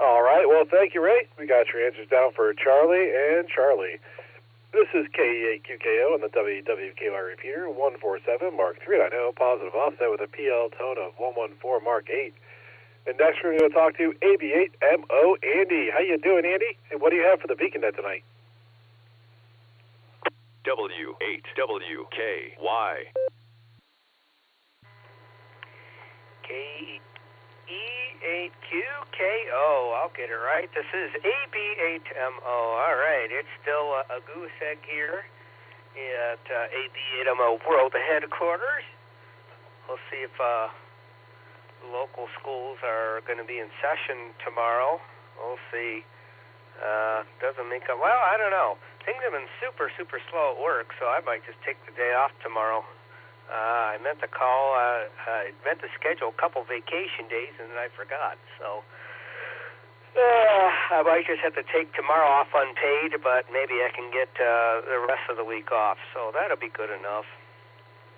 All right, well, thank you, Ray. We got your answers down for Charlie and Charlie. This is KE8QKO on the WWKY repeater, 147 Mark 3.0, positive offset with a PL tone of 114 Mark 8. And next we're going to talk to AB8MO Andy. How you doing, Andy? And what do you have for the BeaconNet tonight? W8WKY. KE8QKO. I'll get it right. This is AB8MO. All right. It's still a goose egg here at AB8MO World Headquarters. We'll see if local schools are going to be in session tomorrow. We'll see. Doesn't make up. Well, I don't know. Things have been super, super slow at work, so I might just take the day off tomorrow. I meant to call. I meant to schedule a couple vacation days, and then I forgot. So I might just have to take tomorrow off unpaid, but maybe I can get the rest of the week off. So that'll be good enough.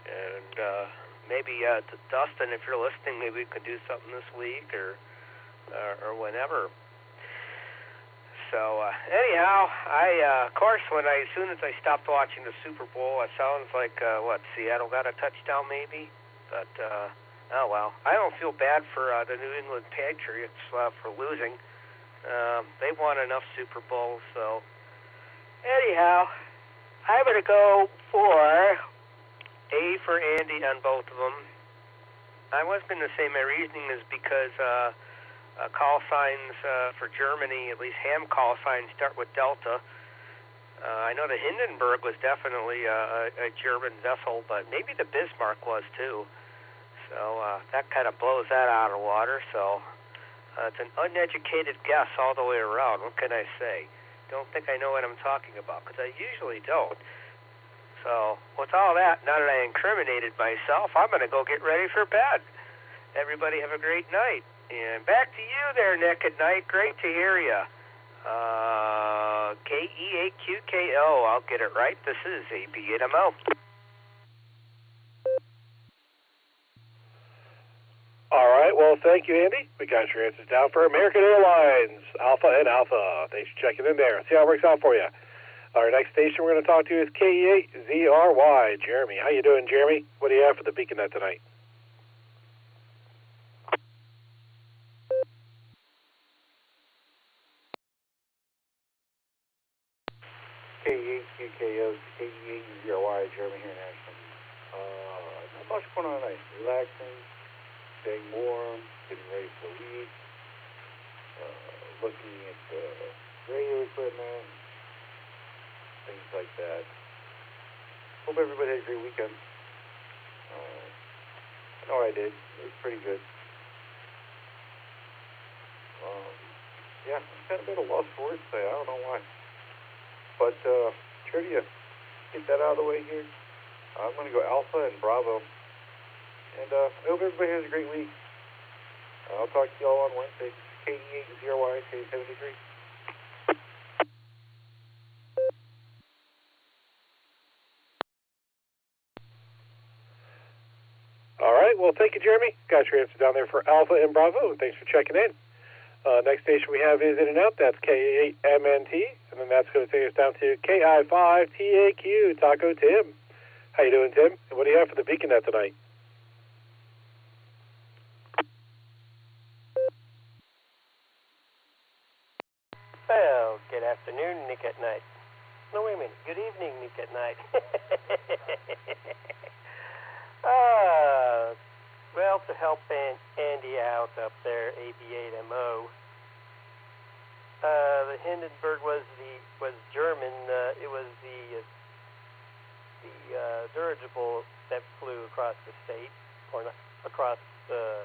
And maybe Dustin, if you're listening, maybe we could do something this week or whenever. So anyhow, of course, as soon as I stopped watching the Super Bowl, it sounds like Seattle got a touchdown maybe, but oh well. I don't feel bad for the New England Patriots for losing. They won enough Super Bowls, so anyhow, I'm going to go for A for Andy on both of them. I was going to say my reasoning is because call signs for Germany, at least ham call signs, start with Delta. I know the Hindenburg was definitely a German vessel, but maybe the Bismarck was too. So that kind of blows that out of the water. So it's an uneducated guess all the way around. What can I say? Don't think I know what I'm talking about, because I usually don't. So with all that, now that I incriminated myself, I'm going to go get ready for bed. Everybody have a great night. And back to you there, Nick, at night. Great to hear you. KE8QKO, I'll get it right. This is ABNMO. All right, well, thank you, Andy. We got your answers down for American Airlines, Alpha and Alpha. Thanks for checking in there. See how it works out for you. Our next station we're going to talk to is KE8ZRY. Jeremy, how you doing, Jeremy? What do you have for the BeaconNet tonight? KE8QKO, KE8ZRY, Jeremy here in Ashland. Not much going on tonight. Relaxing, staying warm, getting ready for the week, looking at the radio equipment, things like that. Hope everybody had a great weekend. I know I did. It was pretty good. Yeah, I'm kind of at a loss for words today. I don't know why. But, trivia, get that out of the way here. I'm going to go Alpha and Bravo. And I hope everybody has a great week. I'll talk to you all on Wednesday. KE8ZRY, K73. All right, well, thank you, Jeremy. Got your answer down there for Alpha and Bravo. Thanks for checking in. Next station we have is In and Out. That's KE8MNT. And then that's going to take us down to KI5TAQ, Taco Tim. How you doing, Tim? And what do you have for the BeaconNet tonight? Well, good afternoon, Nick at night. No, wait a minute. Good evening, Nick at night. Well, to help Andy out up there, AB8MO, the Hindenburg was German. It was the dirigible that flew across the state, or not, across the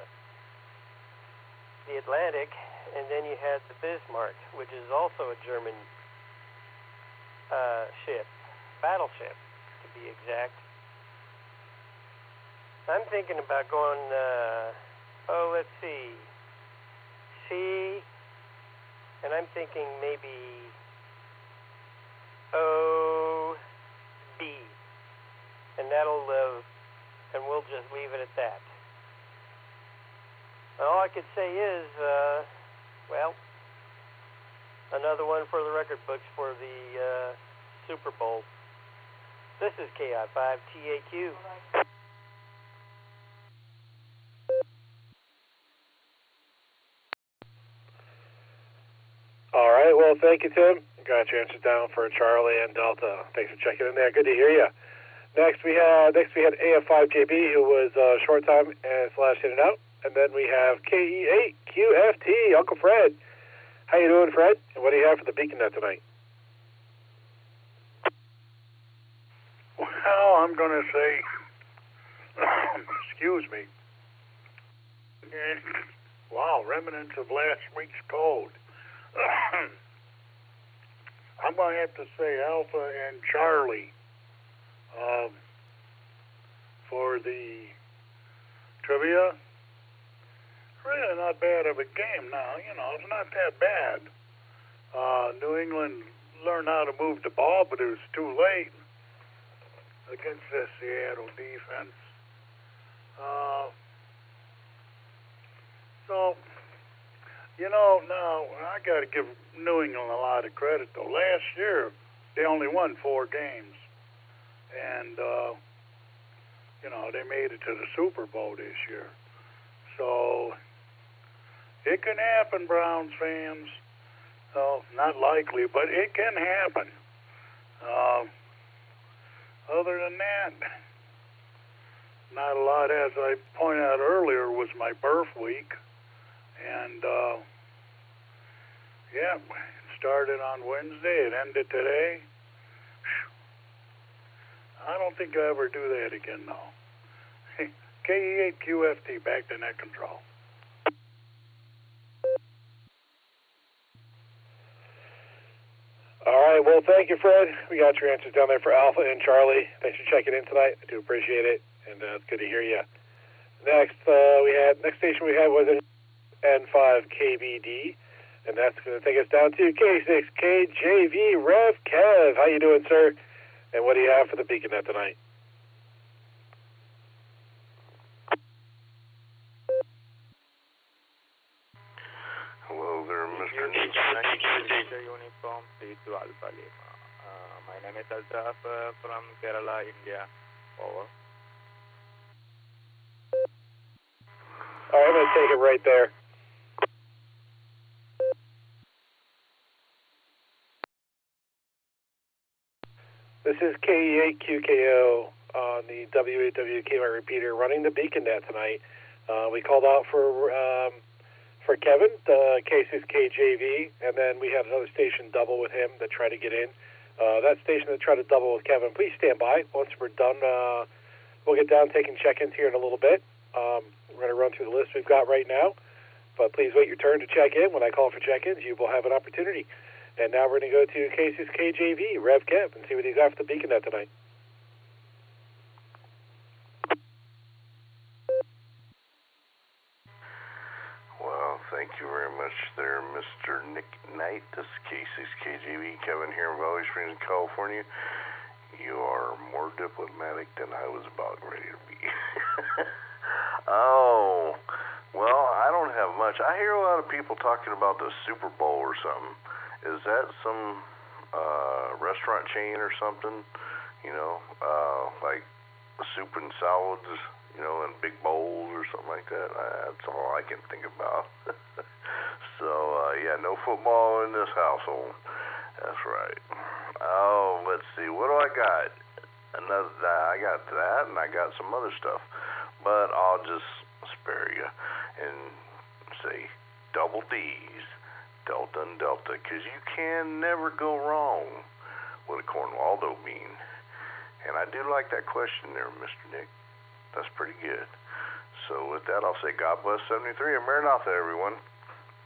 Atlantic, and then you had the Bismarck, which is also a German ship, battleship, to be exact. I'm thinking about going, let's see, C, and I'm thinking maybe O, B, and that'll, and we'll just leave it at that. All I could say is, well, another one for the record books for the Super Bowl. This is KI5TAQ. All right, well, thank you, Tim. Got your answers down for Charlie and Delta. Thanks for checking in there. Good to hear you. Next we had AF5JB, who was short time and / In and Out. And then we have KE8QFT, Uncle Fred. How you doing, Fred? And what do you have for the BeaconNet tonight? Well, I'm going to say, excuse me. Wow, remnants of last week's cold. I'm going to have to say Alpha and Charlie for the trivia. Really not bad of a game now. It's not that bad. New England learned how to move the ball, but it was too late against the Seattle defense. Now I got to give New England a lot of credit, though. Last year, they only won 4 games. And, they made it to the Super Bowl this year. So, it can happen, Browns fans. Not likely, but it can happen. other than that, not a lot. As I pointed out earlier, was my birth week, and yeah, it started on Wednesday. It ended today. I don't think I'll ever do that again, though. KE8QFT, back to net control. All right, well, thank you, Fred. We got your answers down there for Alpha and Charlie. Thanks for checking in tonight. I do appreciate it, and it's good to hear you. Next station we had was an N5KBD, and that's going to take us down to K6KJV Rev Kev. How you doing, sir? And what do you have for the BeaconNet tonight? Hello there, Mr. Uniform 3 to Alpha Lima. My name is Assoc from Kerala, India. Over. All right, I'm going to take it right there. This is KE8QKO on the W8WKY repeater running the BeaconNet tonight. We called out for Kevin, the K6KJV, and then we had another station double with him that tried to get in. That station that tried to double with Kevin, please stand by. Once we're done, we'll get down taking check-ins here in a little bit. We're going to run through the list we've got right now, but please wait your turn to check in. When I call for check-ins, you will have an opportunity. And now we're going to go to K6KJV, Rev Kev, and see what he's got for the BeaconNet tonight. Well, thank you very much there, Mr. Nick Knight. This is K6KJV, Kevin here in Valley Springs, California. You are more diplomatic than I was about ready to be. Oh, well, I don't have much. I hear a lot of people talking about the Super Bowl or something. Is that some restaurant chain or something? You know, like soup and salads, you know, in big bowls or something like that. That's all I can think about. So, yeah, no football in this household. That's right. Oh, let's see. What do I got? I got that, and I got some other stuff. But I'll just spare you and say double D's, Delta and Delta, because you can never go wrong with a Cornwaldo bean. And I do like that question there, Mr. Nick. That's pretty good. So with that, I'll say God bless 73 and Maranatha, everyone.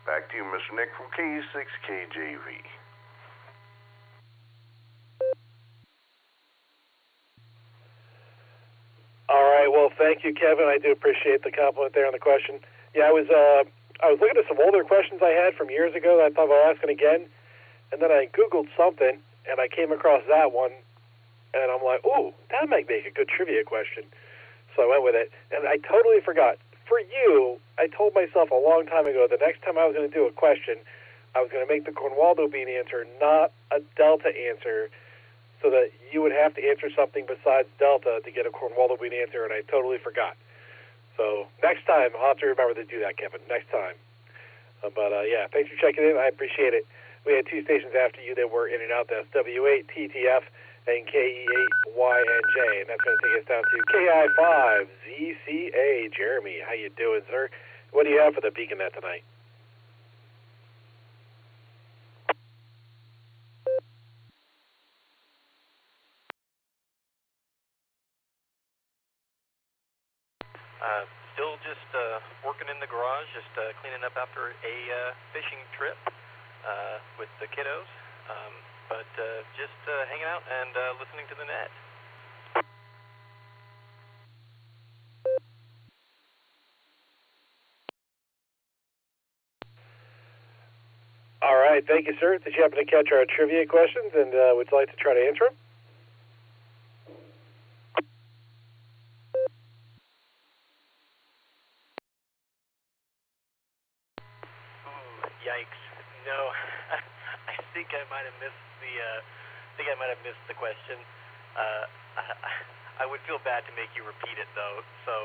Back to you, Mr. Nick from K6KJV. All right, well, thank you, Kevin. I do appreciate the compliment there on the question. Yeah, I was looking at some older questions I had from years ago that I thought about asking again, and then I Googled something, and I came across that one, and I'm like, ooh, that might make a good trivia question. So I went with it, and I totally forgot. For you, I told myself a long time ago the next time I was going to do a question, I was going to make the Cornwaldo bean answer not a Delta answer, so that you would have to answer something besides Delta to get a Cornwaldo bean answer, and I totally forgot. So next time, I'll have to remember to do that, Kevin, next time. But yeah, thanks for checking in. I appreciate it. We had two stations after you that were in and out. That's W8TTF and KE8YNJ, and that's going to take us down to KI5ZCA. Jeremy, how you doing, sir? What do you have for the BeaconNet tonight? Still just working in the garage, just cleaning up after a fishing trip with the kiddos, but just hanging out and listening to the net. All right, thank you, sir. Did you happen to catch our trivia questions, and would you like to try to answer them? Yikes! No, I think I might have missed the question. I would feel bad to make you repeat it though, so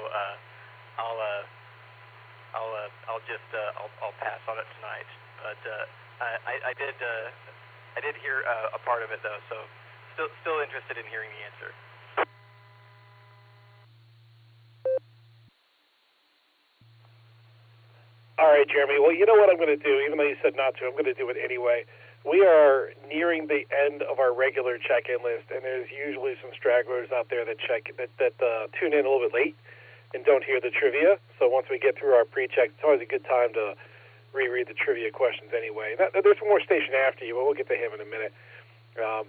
I'll pass on it tonight. But I did hear a part of it though, so still interested in hearing the answer. right, Jeremy. Well, you know what I'm going to do, even though you said not to, I'm going to do it anyway. We are nearing the end of our regular check-in list, and there's usually some stragglers out there that tune in a little bit late and don't hear the trivia. So once we get through our pre-check, it's always a good time to reread the trivia questions anyway. There's one more station after you, but we'll get to him in a minute. So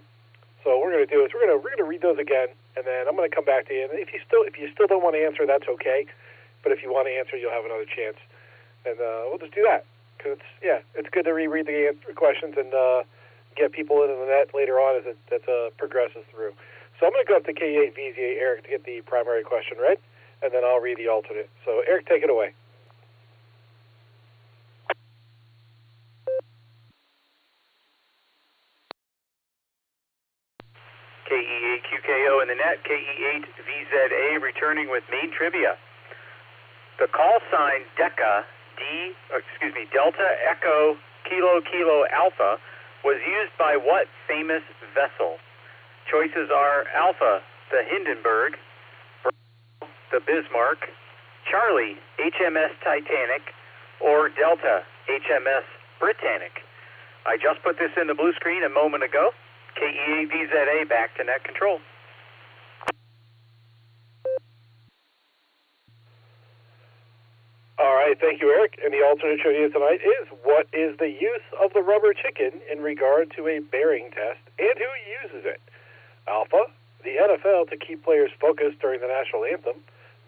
what we're going to do is we're going to read those again, and then I'm going to come back to you. And if you still don't want to answer, that's okay. But if you want to answer, you'll have another chance, and we'll just do that. Because it's good to reread the questions and get people into the net later on as it progresses through. So I'm going to go up to K8 VZA Eric to get the primary question read, and then I'll read the alternate. So Eric, take it away. KE8QKO in the net, KE8VZA returning with main trivia. The call sign Delta Echo Kilo Alpha was used by what famous vessel? Choices are Alpha, the Hindenburg, Bravo, the Bismarck, Charlie, HMS Titanic, or Delta, HMS Britannic. I just put this in the blue screen a moment ago. KE8VZA back to net control. All right, thank you, Eric. And the alternate trivia tonight is, what is the use of the rubber chicken in regard to a bearing test, and who uses it? Alpha, the NFL to keep players focused during the national anthem.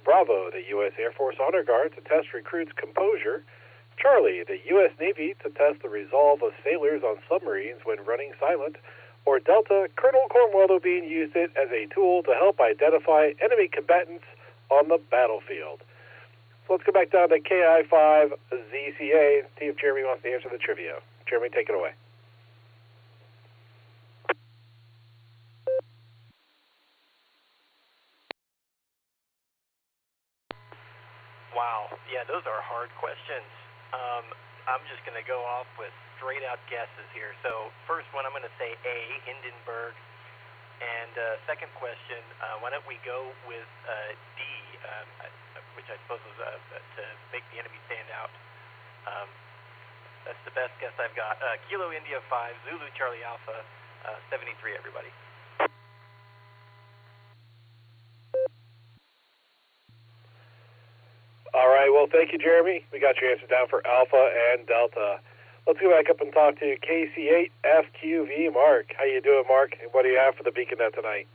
Bravo, the U.S. Air Force Honor Guard to test recruits' composure. Charlie, the U.S. Navy to test the resolve of sailors on submarines when running silent. Or Delta, Colonel Cornwallis being used it as a tool to help identify enemy combatants on the battlefield. So let's go back down to KI5ZCA and see if Jeremy wants to answer the trivia. Jeremy, take it away. Wow. Yeah, those are hard questions. I'm just going to go off with straight-out guesses here. So first one, I'm going to say A, Hindenburg. And second question, why don't we go with D, which I suppose was to make the enemy stand out. That's the best guess I've got. Kilo India 5, Zulu Charlie Alpha, 73, everybody. All right, well, thank you, Jeremy. We got your answer down for Alpha and Delta. Let's go back up and talk to KC8FQV, Mark. How you doing, Mark? What do you have for the Beacon Net tonight?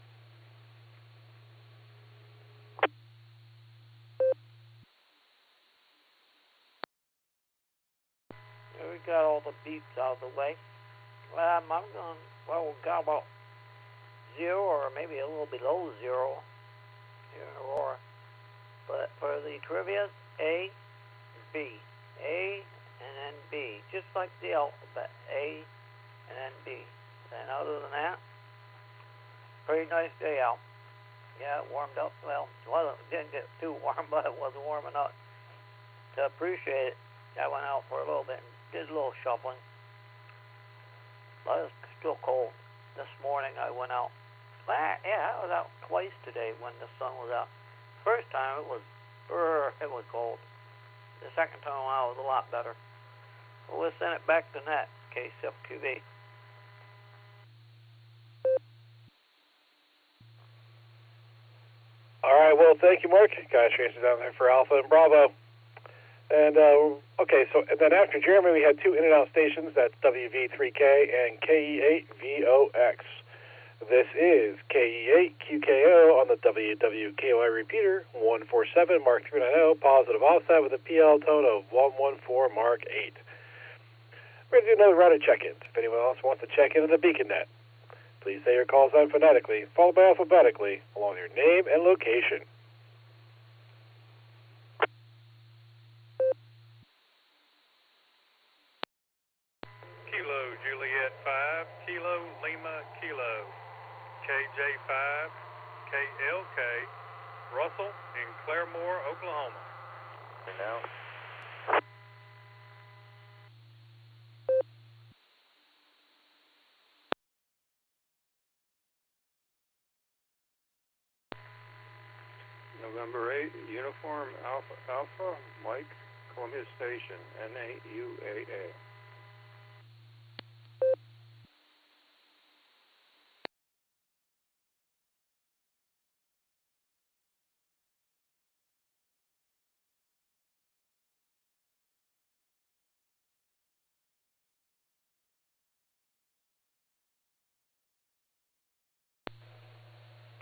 We got all the beeps out of the way. I'm going, we got about 0 or maybe a little below 0 here in Aurora. But for the trivia, A, B. A, and then B. Just like the alphabet. A, and then B. And other than that, pretty nice day out. Yeah, it warmed up. Well, it didn't get too warm, but it was warm enough to appreciate it. I went out for a little bit and did a little shoveling. But it was still cold. This morning I went out. I was out twice today when the sun was out. First time it was cold. The second time I was a lot better. Well, we'll send it back to net, KCFQV. All right, well, thank you, Mark. Got your answer down there for Alpha and Bravo. And, okay, so and then after Jeremy, we had two in-and-out stations. That's WV3K and KE8VOX. This is KE8QKO on the WWKY repeater, 147 Mark 390, positive offset with a PL tone of 114 Mark 8. We're going to do another round of check-ins. If anyone else wants to check into the Beacon Net, please say your call sign phonetically, followed by alphabetically, along with your name and location. Kilo Juliet 5, Kilo Lima Kilo. KJ5, KLK, Russell in Claremore, Oklahoma. And now. November 8, Uniform Alpha, Mike, Columbia Station, NAUAA.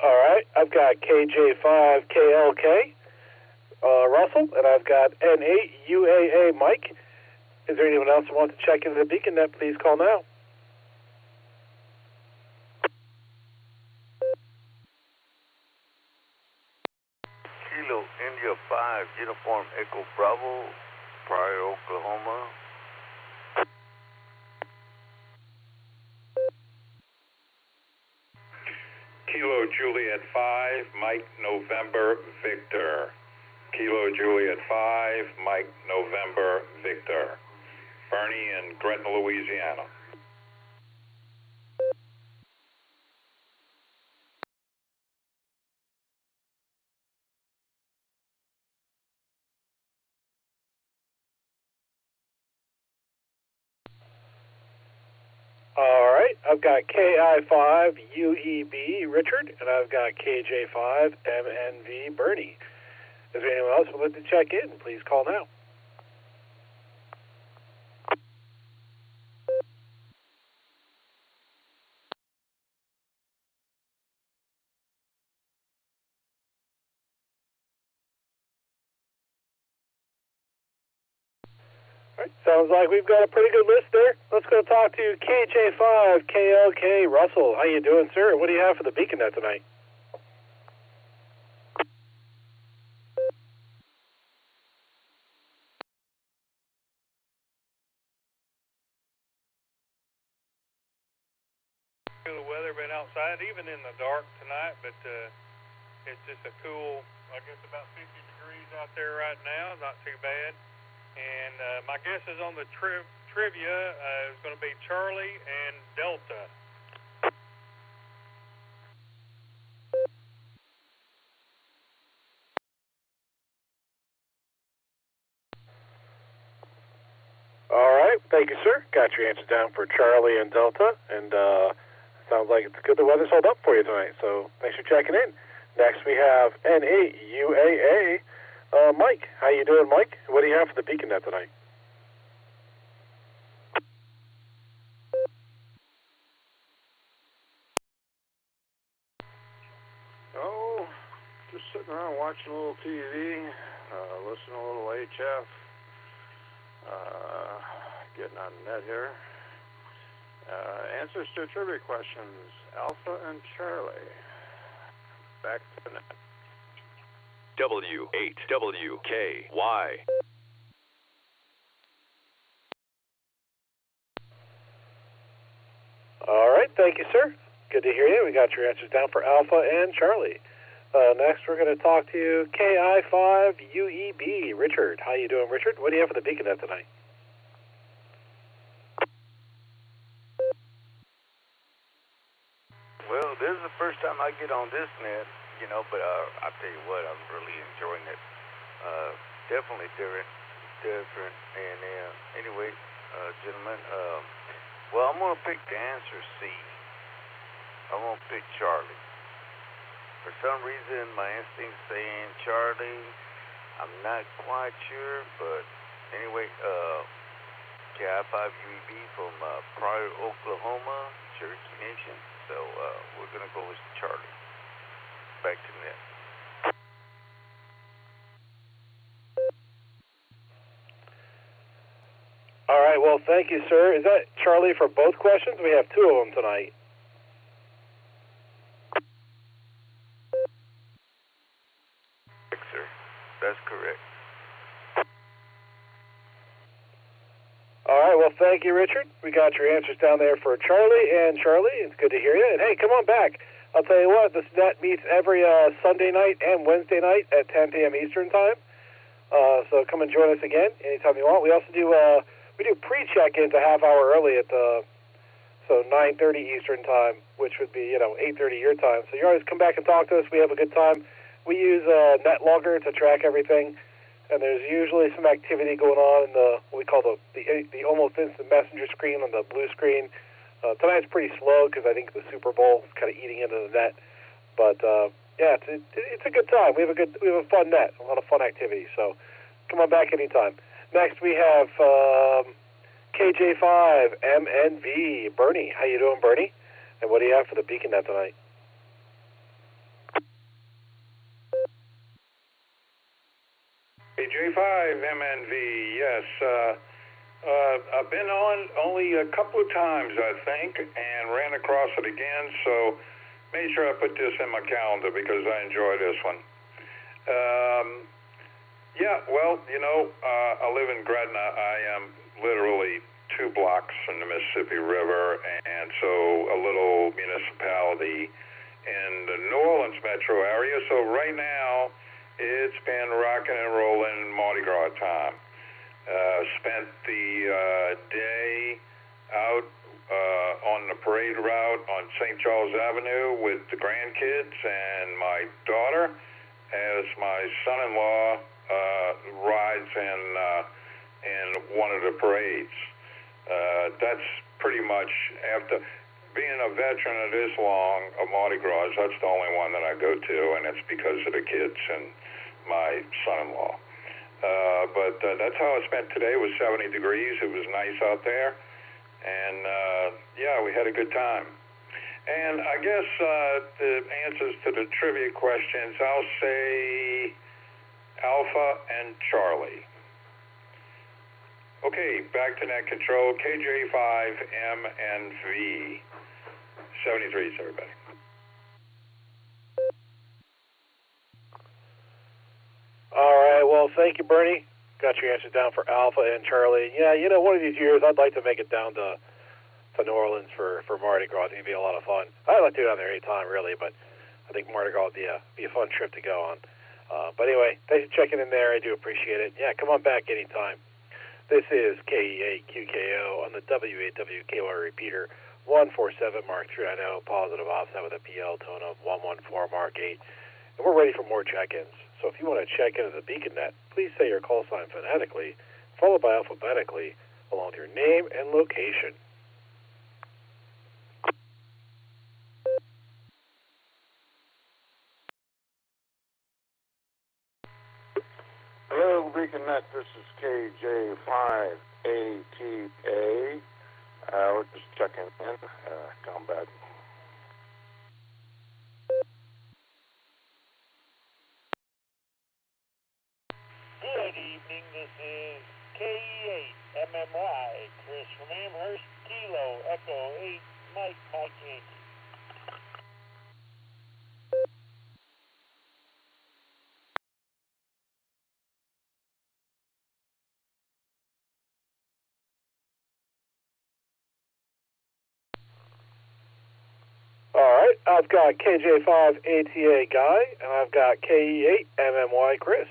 All right, I've got KJ5KLK, Russell, and I've got N8UAA, Mike. Is there anyone else who wants to check into the beacon net? Please call now. Kilo India 5, Uniform Echo Bravo, Pryor, Oklahoma. Kilo Juliet 5, Mike November Victor. Kilo Juliet 5, Mike November Victor. Bernie in Gretna, Louisiana. All right, I've got KI5UEB, Richard, and I've got KJ5MNV, Bernie. Is there anyone else who would like to check in? Please call now. All right, sounds like we've got a pretty good list there. Let's go talk to KJ5KLK, Russell. How you doing, sir? What do you have for the beacon net tonight? The weather been outside, even in the dark tonight, but it's just a cool, I guess about 50 degrees out there right now, not too bad. And my guess is on the trivia is going to be Charlie and Delta. All right, thank you, sir. Got your answers down for Charlie and Delta, and sounds like it's good the weather's held up for you tonight, so thanks for checking in. Next we have N8UAA, Mike. How you doing, Mike? What do you have for the beacon net tonight? Oh, just sitting around watching a little TV, listening to a little HF, getting on the net here. Answers to trivia questions, Alpha and Charlie. Back to the net. W8WKY. All right, thank you, sir. Good to hear you. We got your answers down for Alpha and Charlie. Next, we're going to talk to KI5UEB, Richard. How you doing, Richard? What do you have for the beacon net tonight? Well, this is the first time I get on this net, but I'll tell you what, I'm really enjoying it. Definitely different. And anyway, gentlemen, well, I'm going to pick the answer C. I'm going to pick Charlie. For some reason, my instinct's saying Charlie. I'm not quite sure, but anyway, KI5UEB from Pryor, Oklahoma, Cherokee Nation. So we're going to go with Charlie. Back to the net. All right, well, thank you, sir. Is that Charlie for both questions? We have two of them tonight. Yes, sir. That's correct. All right, well, thank you, Richard. We got your answers down there for Charlie and Charlie. It's good to hear you. And, hey, come on back. I'll tell you what, this net meets every Sunday night and Wednesday night at 10 p.m. Eastern Time. So come and join us again anytime you want. We also do pre-check-ins a half hour early at 9:30 Eastern Time, which would be 8:30 your time. So you always come back and talk to us. We have a good time. We use NetLogger to track everything, and there's usually some activity going on in the what we call the almost instant messenger screen on the blue screen. Tonight's pretty slow because I think the Super Bowl is kind of eating into the net. But yeah, it's a good time. We have a fun net, a lot of fun activity. So come on back anytime. Next we have KJ5 MNV Bernie. How you doing, Bernie? And what do you have for the Beacon Net tonight? J5 MNV, yes. I've been on only a couple of times, I think, and ran across it again, so made sure I put this in my calendar because I enjoy this one. Yeah, well, I live in Gretna. I am literally 2 blocks from the Mississippi River, and so a little municipality in the New Orleans metro area. So right now, it's been rocking and rolling Mardi Gras time. Spent the day out on the parade route on St. Charles Avenue with the grandkids and my daughter as my son-in-law rides in one of the parades. That's pretty much, after being a veteran of this long of Mardi Gras, that's the only one that I go to, and it's because of the kids and my son-in-law. But that's how I spent today. It was 70 degrees. It was nice out there. And, yeah, we had a good time. And I guess the answers to the trivia questions, I'll say Alpha and Charlie. Okay, back to net control. KJ5MNV. 73s, everybody. All right, well, thank you, Bernie. Got your answer down for Alpha and Charlie. Yeah, one of these years I'd like to make it down to New Orleans for Mardi Gras. I think it'd be a lot of fun. I'd like to do it down there anytime, really, but I think Mardi Gras would be a fun trip to go on. But anyway, thanks for checking in there. I do appreciate it. Yeah, come on back anytime. This is KE8QKO on the W8WKY repeater, 147 Mark 390, positive offset with a PL tone of 114 Mark 8. And we're ready for more check-ins. So if you want to check into the Beacon Net, please say your call sign phonetically, followed by alphabetically, along with your name and location. Hello, Beacon Net. This is KJ5ATA. We're just checking in. Combat. Good evening. This is KE8MMY, Chris from Amherst, Kilo Echo 8, Mike Yankee. All right, I've got KJ5ATA Guy, and I've got KE8MMY Chris.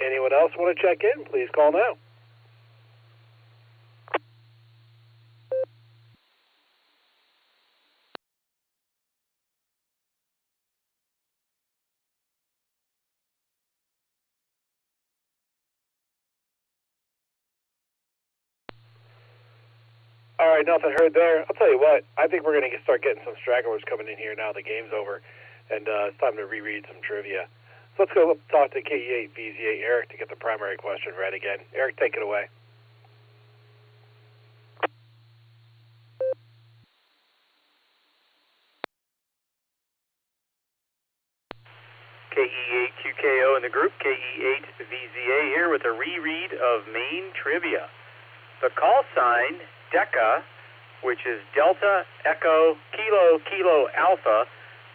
Anyone else want to check in? Please call now. All right, nothing heard there. I'll tell you what, I think we're going to start getting some stragglers coming in here now the game's over, and it's time to reread some trivia. So let's go talk to KE8VZA Eric to get the primary question read again. Eric, take it away. KE8QKO in the group, KE8VZA here with a reread of main trivia. The call sign, DECA, which is Delta Echo Kilo Kilo Alpha,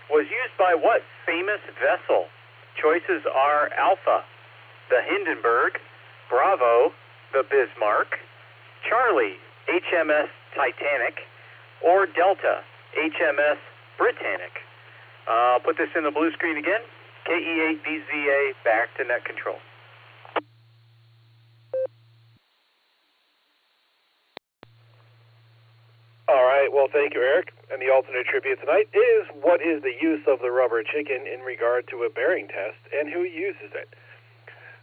was used by what famous vessel? Choices are Alpha, the Hindenburg, Bravo, the Bismarck, Charlie, HMS Titanic, or Delta, HMS Britannic. I'll put this in the blue screen again. KE8VZA, back to net control. All right, well, thank you, Eric. And the alternate trivia tonight is, what is the use of the rubber chicken in regard to a bearing test, and who uses it?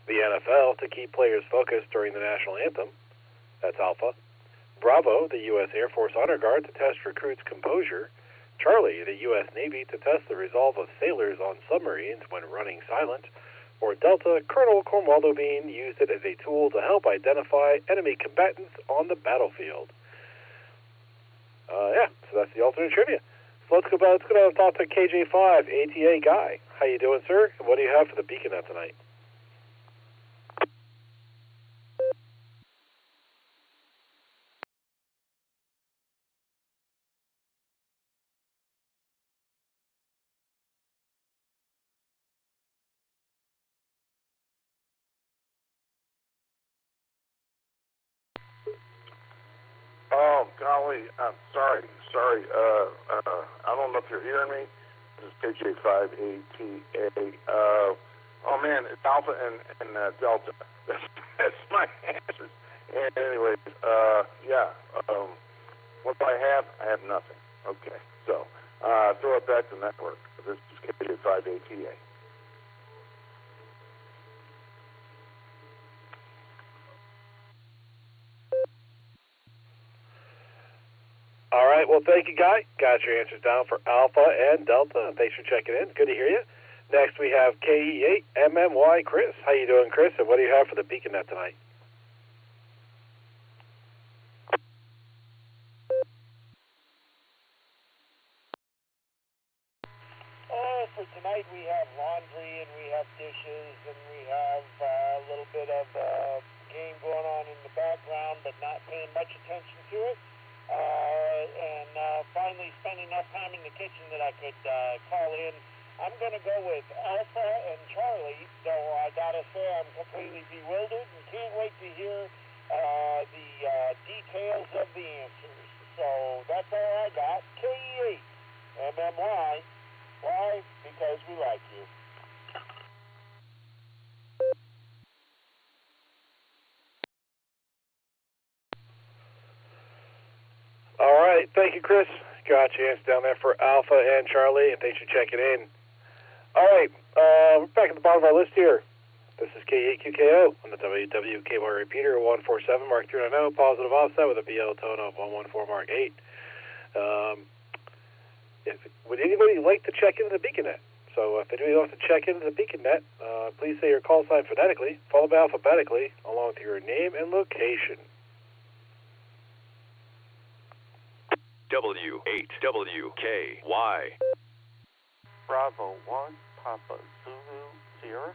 The NFL to keep players focused during the national anthem. That's Alpha. Bravo, the U.S. Air Force Honor Guard to test recruits' composure. Charlie, the U.S. Navy to test the resolve of sailors on submarines when running silent. Or Delta, Colonel Cornwaldo Bean used it as a tool to help identify enemy combatants on the battlefield. So that's the alternate trivia. So let's go down and talk to KJ5 ATA Guy. How you doing, sir? And what do you have for the BeaconNet tonight? Oh, golly, I'm sorry. I don't know if you're hearing me. This is KJ5ATA. Oh, man, it's Alpha and Delta. That's my answers. And anyways, what do I have? I have nothing. Okay, so throw it back to network. This is KJ5ATA. All right, well, thank you, Guy. Got your answers down for Alpha and Delta. Thanks for checking in. Good to hear you. Next, we have KE8MMY Chris. How you doing, Chris? And what do you have for the BeaconNet tonight? For tonight, we have laundry and we have dishes and we have a little bit of game going on in the background, but not paying much attention to it. And finally spent enough time in the kitchen that I could call in. I'm going to go with Alpha and Charlie, though I got to say I'm completely bewildered and can't wait to hear the details of the answers. So that's all I got. KE8MMY. Why? Because we like you. All right, thank you, Chris. Got your answer down there for Alpha and Charlie, and thanks for checking in. All right, we're back at the bottom of our list here. This is K8QKO on the WWKY repeater, 147 Mark 390, positive offset with a BL tone of 114 Mark 8. Would anybody like to check into the BeaconNet? So if anybody wants to check into the BeaconNet, please say your call sign phonetically, followed by alphabetically, along with your name and location. W8WKY. Bravo 1, Papa Zulu Sierra,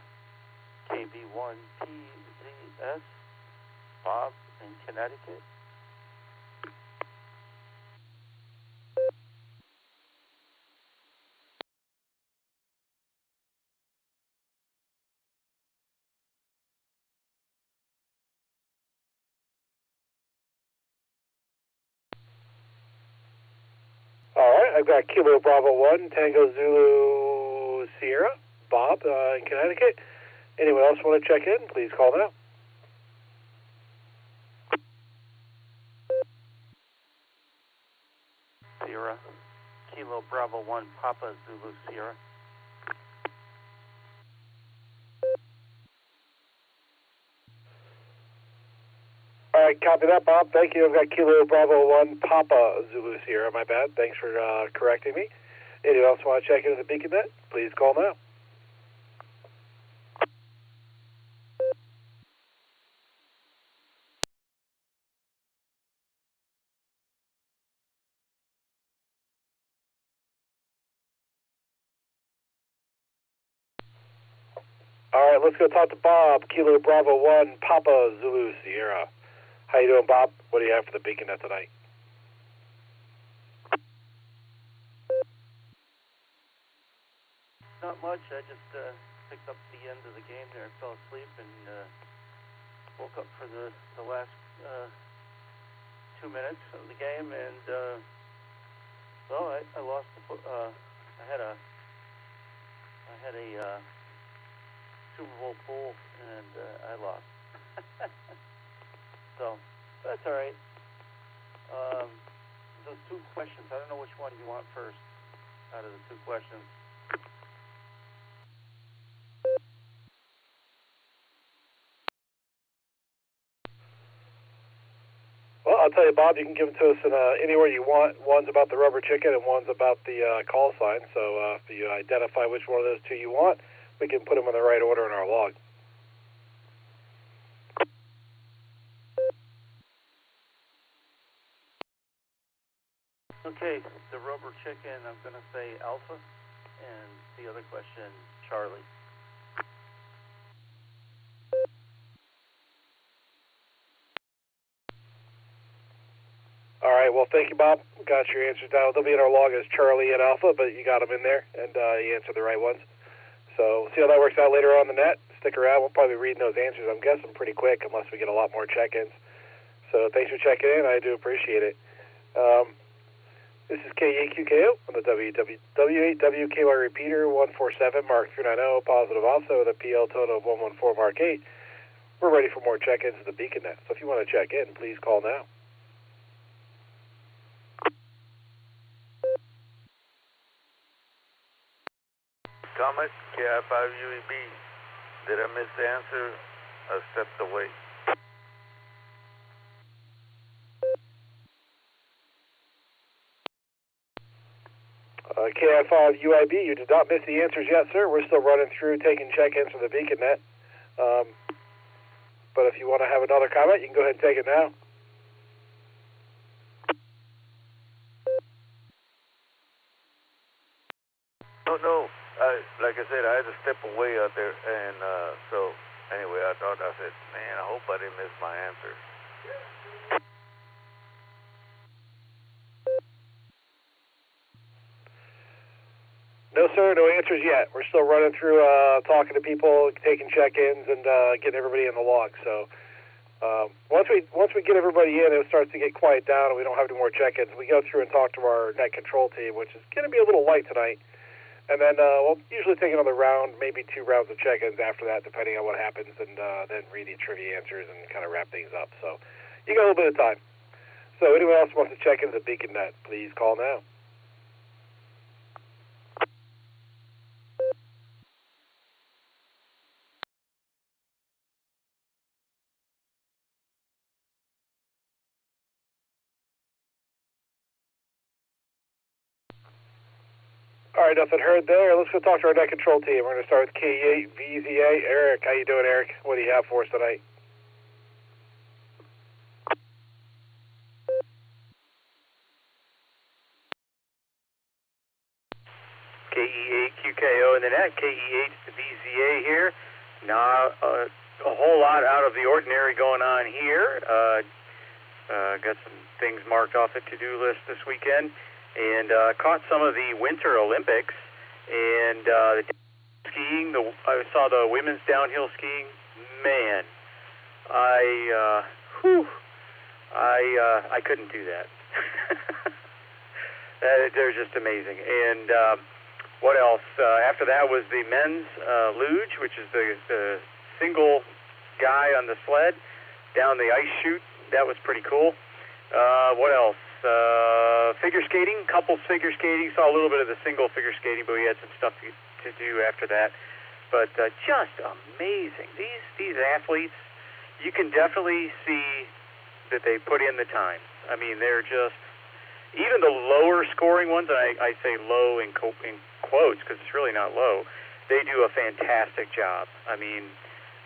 KB1PZS, Bob in Connecticut. All right, I've got Kilo Bravo 1, Tango Zulu Sierra, Bob in Connecticut. Anyone else want to check in? Please call now. Sierra, Kilo Bravo 1, Papa Zulu Sierra. All right, copy that, Bob. Thank you. I've got Kilo Bravo 1, Papa Zulu Sierra. My bad. Thanks for correcting me. Anyone else want to check into the BeaconNet? Please call now. All right, let's go talk to Bob, Kilo Bravo 1, Papa Zulu Sierra. How you doing, Bob? What do you have for the BeaconNet tonight? Not much. I just picked up the end of the game there. I fell asleep and woke up for the last 2 minutes of the game, and I lost the. I had a Super Bowl pool, and I lost. So that's all right. Those two questions. I don't know which one you want first out of the two questions. I'll tell you, Bob, you can give them to us in anywhere you want. One's about the rubber chicken and one's about the call sign. So if you identify which one of those two you want, we can put them in the right order in our log. Okay, the rubber chicken, I'm going to say Alpha, and the other question, Charlie. All right, well, thank you, Bob. Got your answers down. They'll be in our log as Charlie and Alpha, but you got them in there, and you answered the right ones. So see how that works out later on the net. Stick around. We'll probably be reading those answers, I'm guessing, pretty quick, unless we get a lot more check-ins. So thanks for checking in. I do appreciate it. This is KEQKO on the W8WKY repeater 147 Mark 390, positive also with a PL total of 114 Mark 8. We're ready for more check-ins at the Beacon Net. So if you want to check in, please call now. Thomas, KI5UEB. Did I miss the answer? I stepped away. KI5UIB, you did not miss the answers yet, sir. We're still running through taking check-ins for the Beacon Net. But if you want to have another comment, you can go ahead and take it now. No. Like I said, I had to step away out there, and so anyway, I said, man, I hope I didn't miss my answer. No, sir, no answers yet. We're still running through talking to people, taking check-ins, and getting everybody in the log. So once we get everybody in, it starts to get quiet down, and we don't have any more check-ins. We go through and talk to our net control team, which is going to be a little light tonight. And then we'll usually take another round, maybe 2 rounds of check-ins after that, depending on what happens, and then read the trivia answers and kind of wrap things up. So you got a little bit of time. So anyone else wants to check into the Beacon Net, please call now. All right, nothing heard there. Let's go talk to our net control team. We're going to start with K8VZA. Eric, how you doing, Eric? What do you have for us tonight? KE8QKO in the net. KE8VZA here. Now, a whole lot out of the ordinary going on here. Got some things marked off the to-do list this weekend. And caught some of the Winter Olympics, and the skiing. I saw the women's downhill skiing. Man, I couldn't do that. They're just amazing. And what else? After that was the men's luge, which is the single guy on the sled down the ice chute. That was pretty cool. What else? Figure skating, couples figure skating. Saw a little bit of the single figure skating, but we had some stuff to do after that. But just amazing. These athletes, you can definitely see that they put in the time. I mean, they're just, even the lower scoring ones, and I say low in quotes because it's really not low, they do a fantastic job. I mean,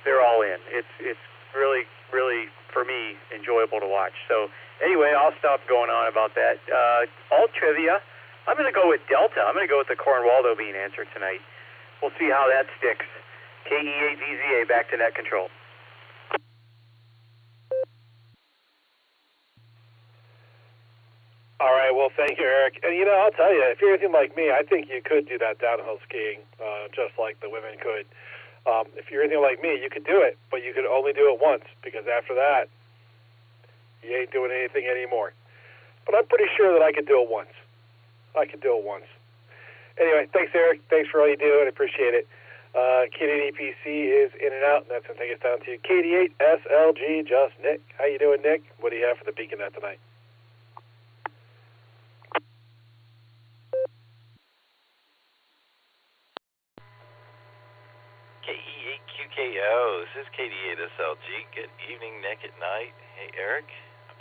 they're all in. It's really, really, for me, enjoyable to watch. So anyway, I'll stop going on about that. All trivia, I'm going to go with Delta. I'm going to go with the Cornwaldo being answered tonight. We'll see how that sticks. KE8VZA, back to net control. All right, well, thank you, Eric. And, I'll tell you, if you're anything like me, I think you could do that downhill skiing just like the women could. If you're anything like me, you could do it, but you could only do it once, because after that, you ain't doing anything anymore. But I'm pretty sure that I could do it once. Anyway, thanks, Eric. Thanks for all you do, and I appreciate it. KD8 EPC is in and out, and that's going to take us down to KD8 SLG, just Nick. How you doing, Nick? What do you have for the Beacon Net tonight? KE8QKO, this is KD8SLG. Good evening, Nick at Nite. Hey, Eric.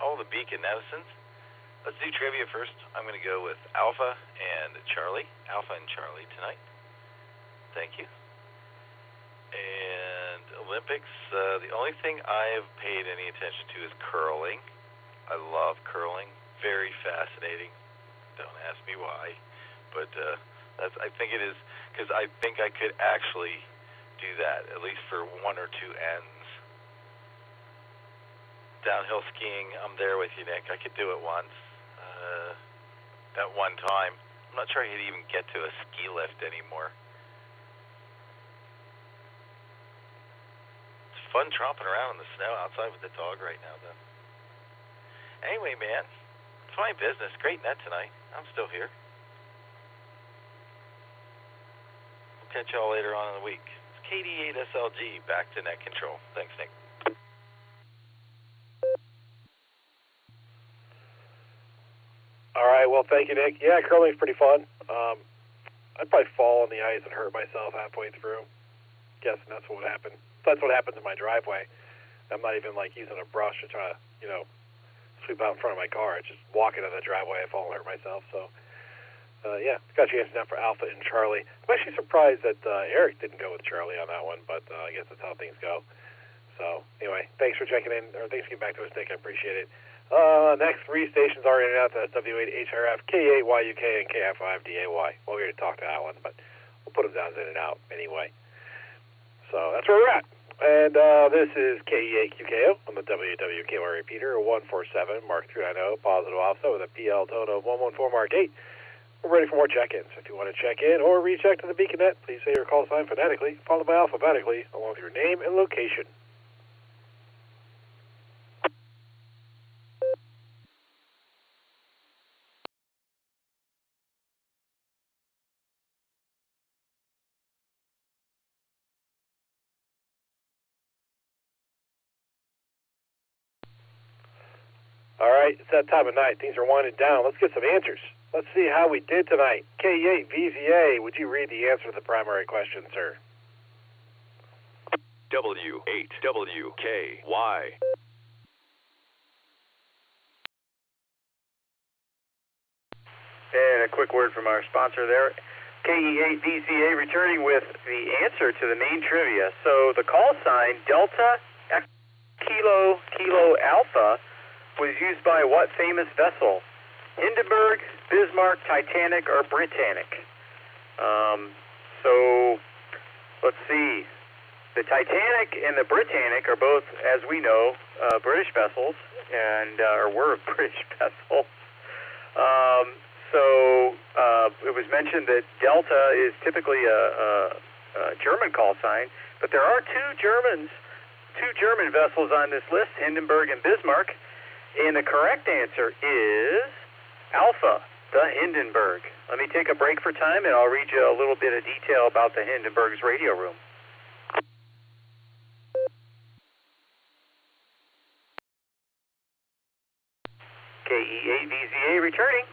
all the beacon netizens. Let's do trivia first. I'm going to go with Alpha and Charlie. Alpha and Charlie tonight. Thank you. And Olympics, the only thing I have paid any attention to is curling. I love curling. Very fascinating. Don't ask me why. But I think it is, because I think I could actually do that, at least for one or two ends. Downhill skiing, I'm there with you, Nick. I could do it once. At one time. I'm not sure I could even get to a ski lift anymore. It's fun tromping around in the snow outside with the dog right now, though. Anyway, man, it's my business. Great net tonight. I'm still here. We'll catch y'all later on in the week. It's KD8SLG, back to net control. Thanks, Nick. All right, well, thank you, Nick. Yeah, curling's pretty fun. I'd probably fall on the ice and hurt myself halfway through. Guessing that's what would happen. That's what happens in my driveway. I'm not even, like, using a brush to try to, sweep out in front of my car. It's just walking in the driveway, I fall and hurt myself. So, yeah, got you answered now for Alpha and Charlie. I'm actually surprised that Eric didn't go with Charlie on that one, but I guess that's how things go. So, anyway, thanks for checking in, or thanks for getting back to us, Nick. I appreciate it. Next three stations are in and out. That's W8HRF, K8YUK, and KI5DAY. Well, we're going to talk to Alan, but we'll put them down as in and out anyway. So that's where we're at. And this is KE8QKO on the WWKY repeater, 147 Mark 390, positive offset with a PL tone of 114 Mark 8. We're ready for more check-ins. If you want to check in or recheck to the beaconnet, please say your call sign phonetically, followed by alphabetically, along with your name and location. All right, it's that time of night. Things are winding down. Let's get some answers. Let's see how we did tonight. K8VZA, would you read the answer to the primary question, sir? W8WKY. And a quick word from our sponsor there. KE8VZA returning with the answer to the main trivia. So the call sign, Delta Kilo Kilo Alpha, was used by what famous vessel? Hindenburg, Bismarck, Titanic, or Britannic? So, let's see. The Titanic and the Britannic are both, as we know, British vessels, and or were British vessels. It was mentioned that Delta is typically a German call sign, but there are two German vessels on this list, Hindenburg and Bismarck. And the correct answer is Alpha, the Hindenburg. Let me take a break for time, and I'll read you a little bit of detail about the Hindenburg's radio room. KE8VZA returning.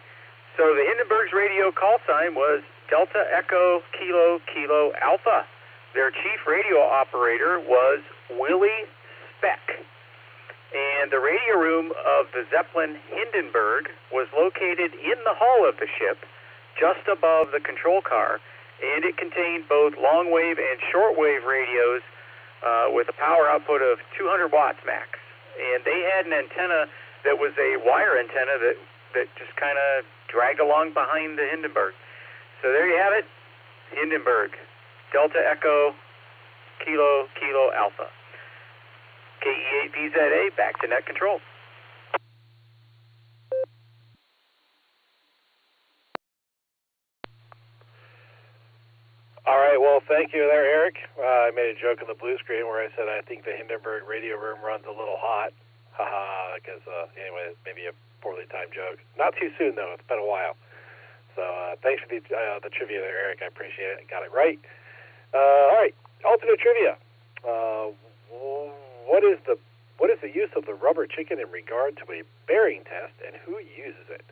So the Hindenburg's radio call sign was Delta Echo Kilo Kilo Alpha. Their chief radio operator was Willie Speck. And the radio room of the Zeppelin Hindenburg was located in the hull of the ship, just above the control car, and it contained both long-wave and short-wave radios with a power output of 200 watts max. And they had an antenna that was a wire antenna that just kind of dragged along behind the Hindenburg. So there you have it, Hindenburg, Delta Echo Kilo Kilo Alpha. KE8VZA, back to net control. All right, well, thank you there, Eric. I made a joke on the blue screen where I said I think the Hindenburg radio room runs a little hot. Haha, because, anyway, maybe a poorly timed joke. Not too soon, though. It's been a while. So thanks for the trivia there, Eric. I appreciate it. Got it right. All right, alternate trivia. What is the use of the rubber chicken in regard to a bearing test, and who uses it?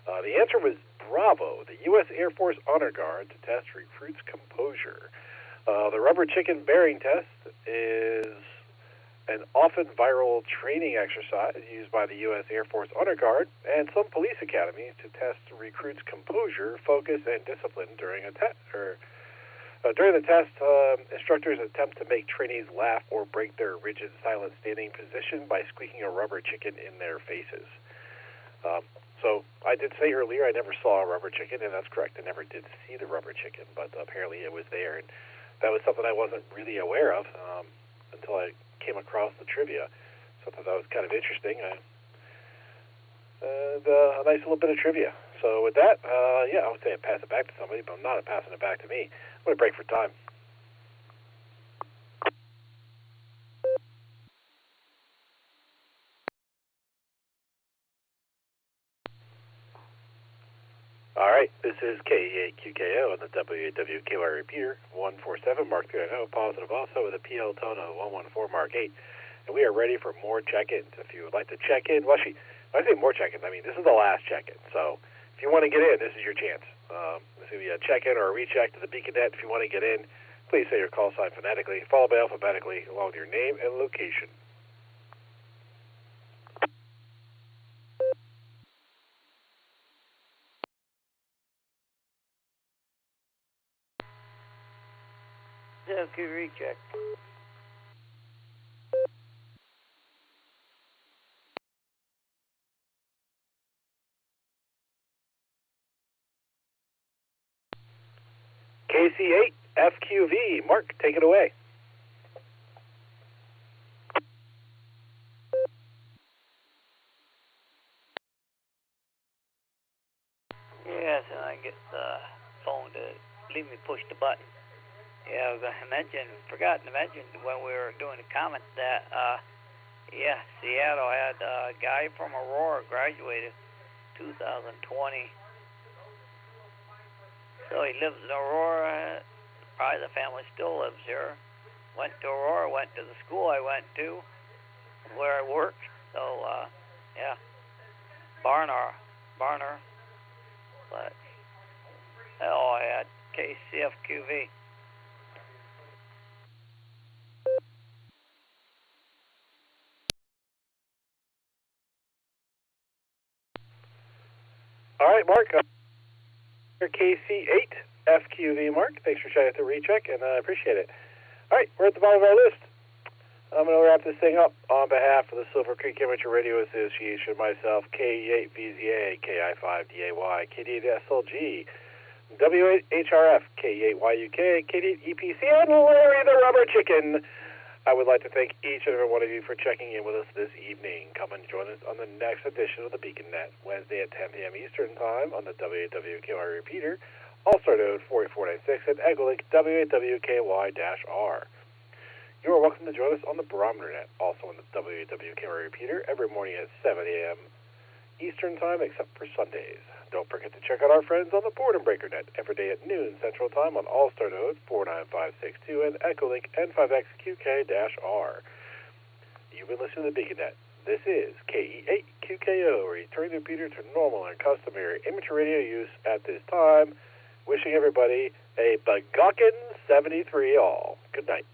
The answer was Bravo, the U.S. Air Force Honor Guard, to test recruits' composure. The rubber chicken bearing test is an often viral training exercise used by the U.S. Air Force Honor Guard and some police academies to test recruits' composure, focus, and discipline during a test. During the test, instructors attempt to make trainees laugh or break their rigid, silent standing position by squeaking a rubber chicken in their faces. So I did say earlier I never saw a rubber chicken, and that's correct. I never did see the rubber chicken, but apparently it was there, and that was something I wasn't really aware of until I came across the trivia. So I thought that was kind of interesting. A nice little bit of trivia. So with that, I would say I'd pass it back to somebody, but I'm not passing it back to me. I'm going to break for time. All right, this is KE8QKO on the WAWKY repeater, 147 Mark 390, positive also with a PL tone of 114 Mark 8. And we are ready for more check-ins. If you would like to check in, well, actually, when I say more check-ins, I mean this is the last check-in. So if you want to get in, this is your chance. This will be a check-in or a recheck to the BeaconNet. If you want to get in, please say your call sign phonetically, followed by alphabetically, along with your name and location. Okay, recheck. KC8FQV, Mark, take it away. Yes, and I get the phone to leave me push the button. Yeah, I forgot to mention when we were doing the comment that, Seattle had a guy from Aurora graduated 2020. So he lives in Aurora. Probably the family still lives here. Went to Aurora, went to the school I went to, where I worked. So, Barner. But I had KCFQV. All right, Mark. KC8FQV, Mark. Thanks for checking out the recheck, and I appreciate it. All right, we're at the bottom of our list. I'm going to wrap this thing up on behalf of the Silvercreek Amateur Radio Association, myself, KE8VZA, KI5DAY, KD8SLG, W8HRF, KE8YUK, KD8EPC, and Larry the Rubber Chicken. I would like to thank each and every one of you for checking in with us this evening. Come and join us on the next edition of the BeaconNet, Wednesday at 10 p.m. Eastern Time on the WAWKY repeater, Allstar Node 48496 and EchoLink WAWKY-R. You are welcome to join us on the Barometer Net, also on the WAWKY repeater, every morning at 7 a.m. Eastern Time, except for Sundays. Don't forget to check out our friends on the Board and Breaker Net every day at noon Central Time on Allstar Node 49562 and EchoLink N5XQK-R. You've been listening to the BeaconNet. This is KE8QKO, returning the repeater to normal and customary amateur radio use at this time. Wishing everybody a Begawkin 73 all. Good night.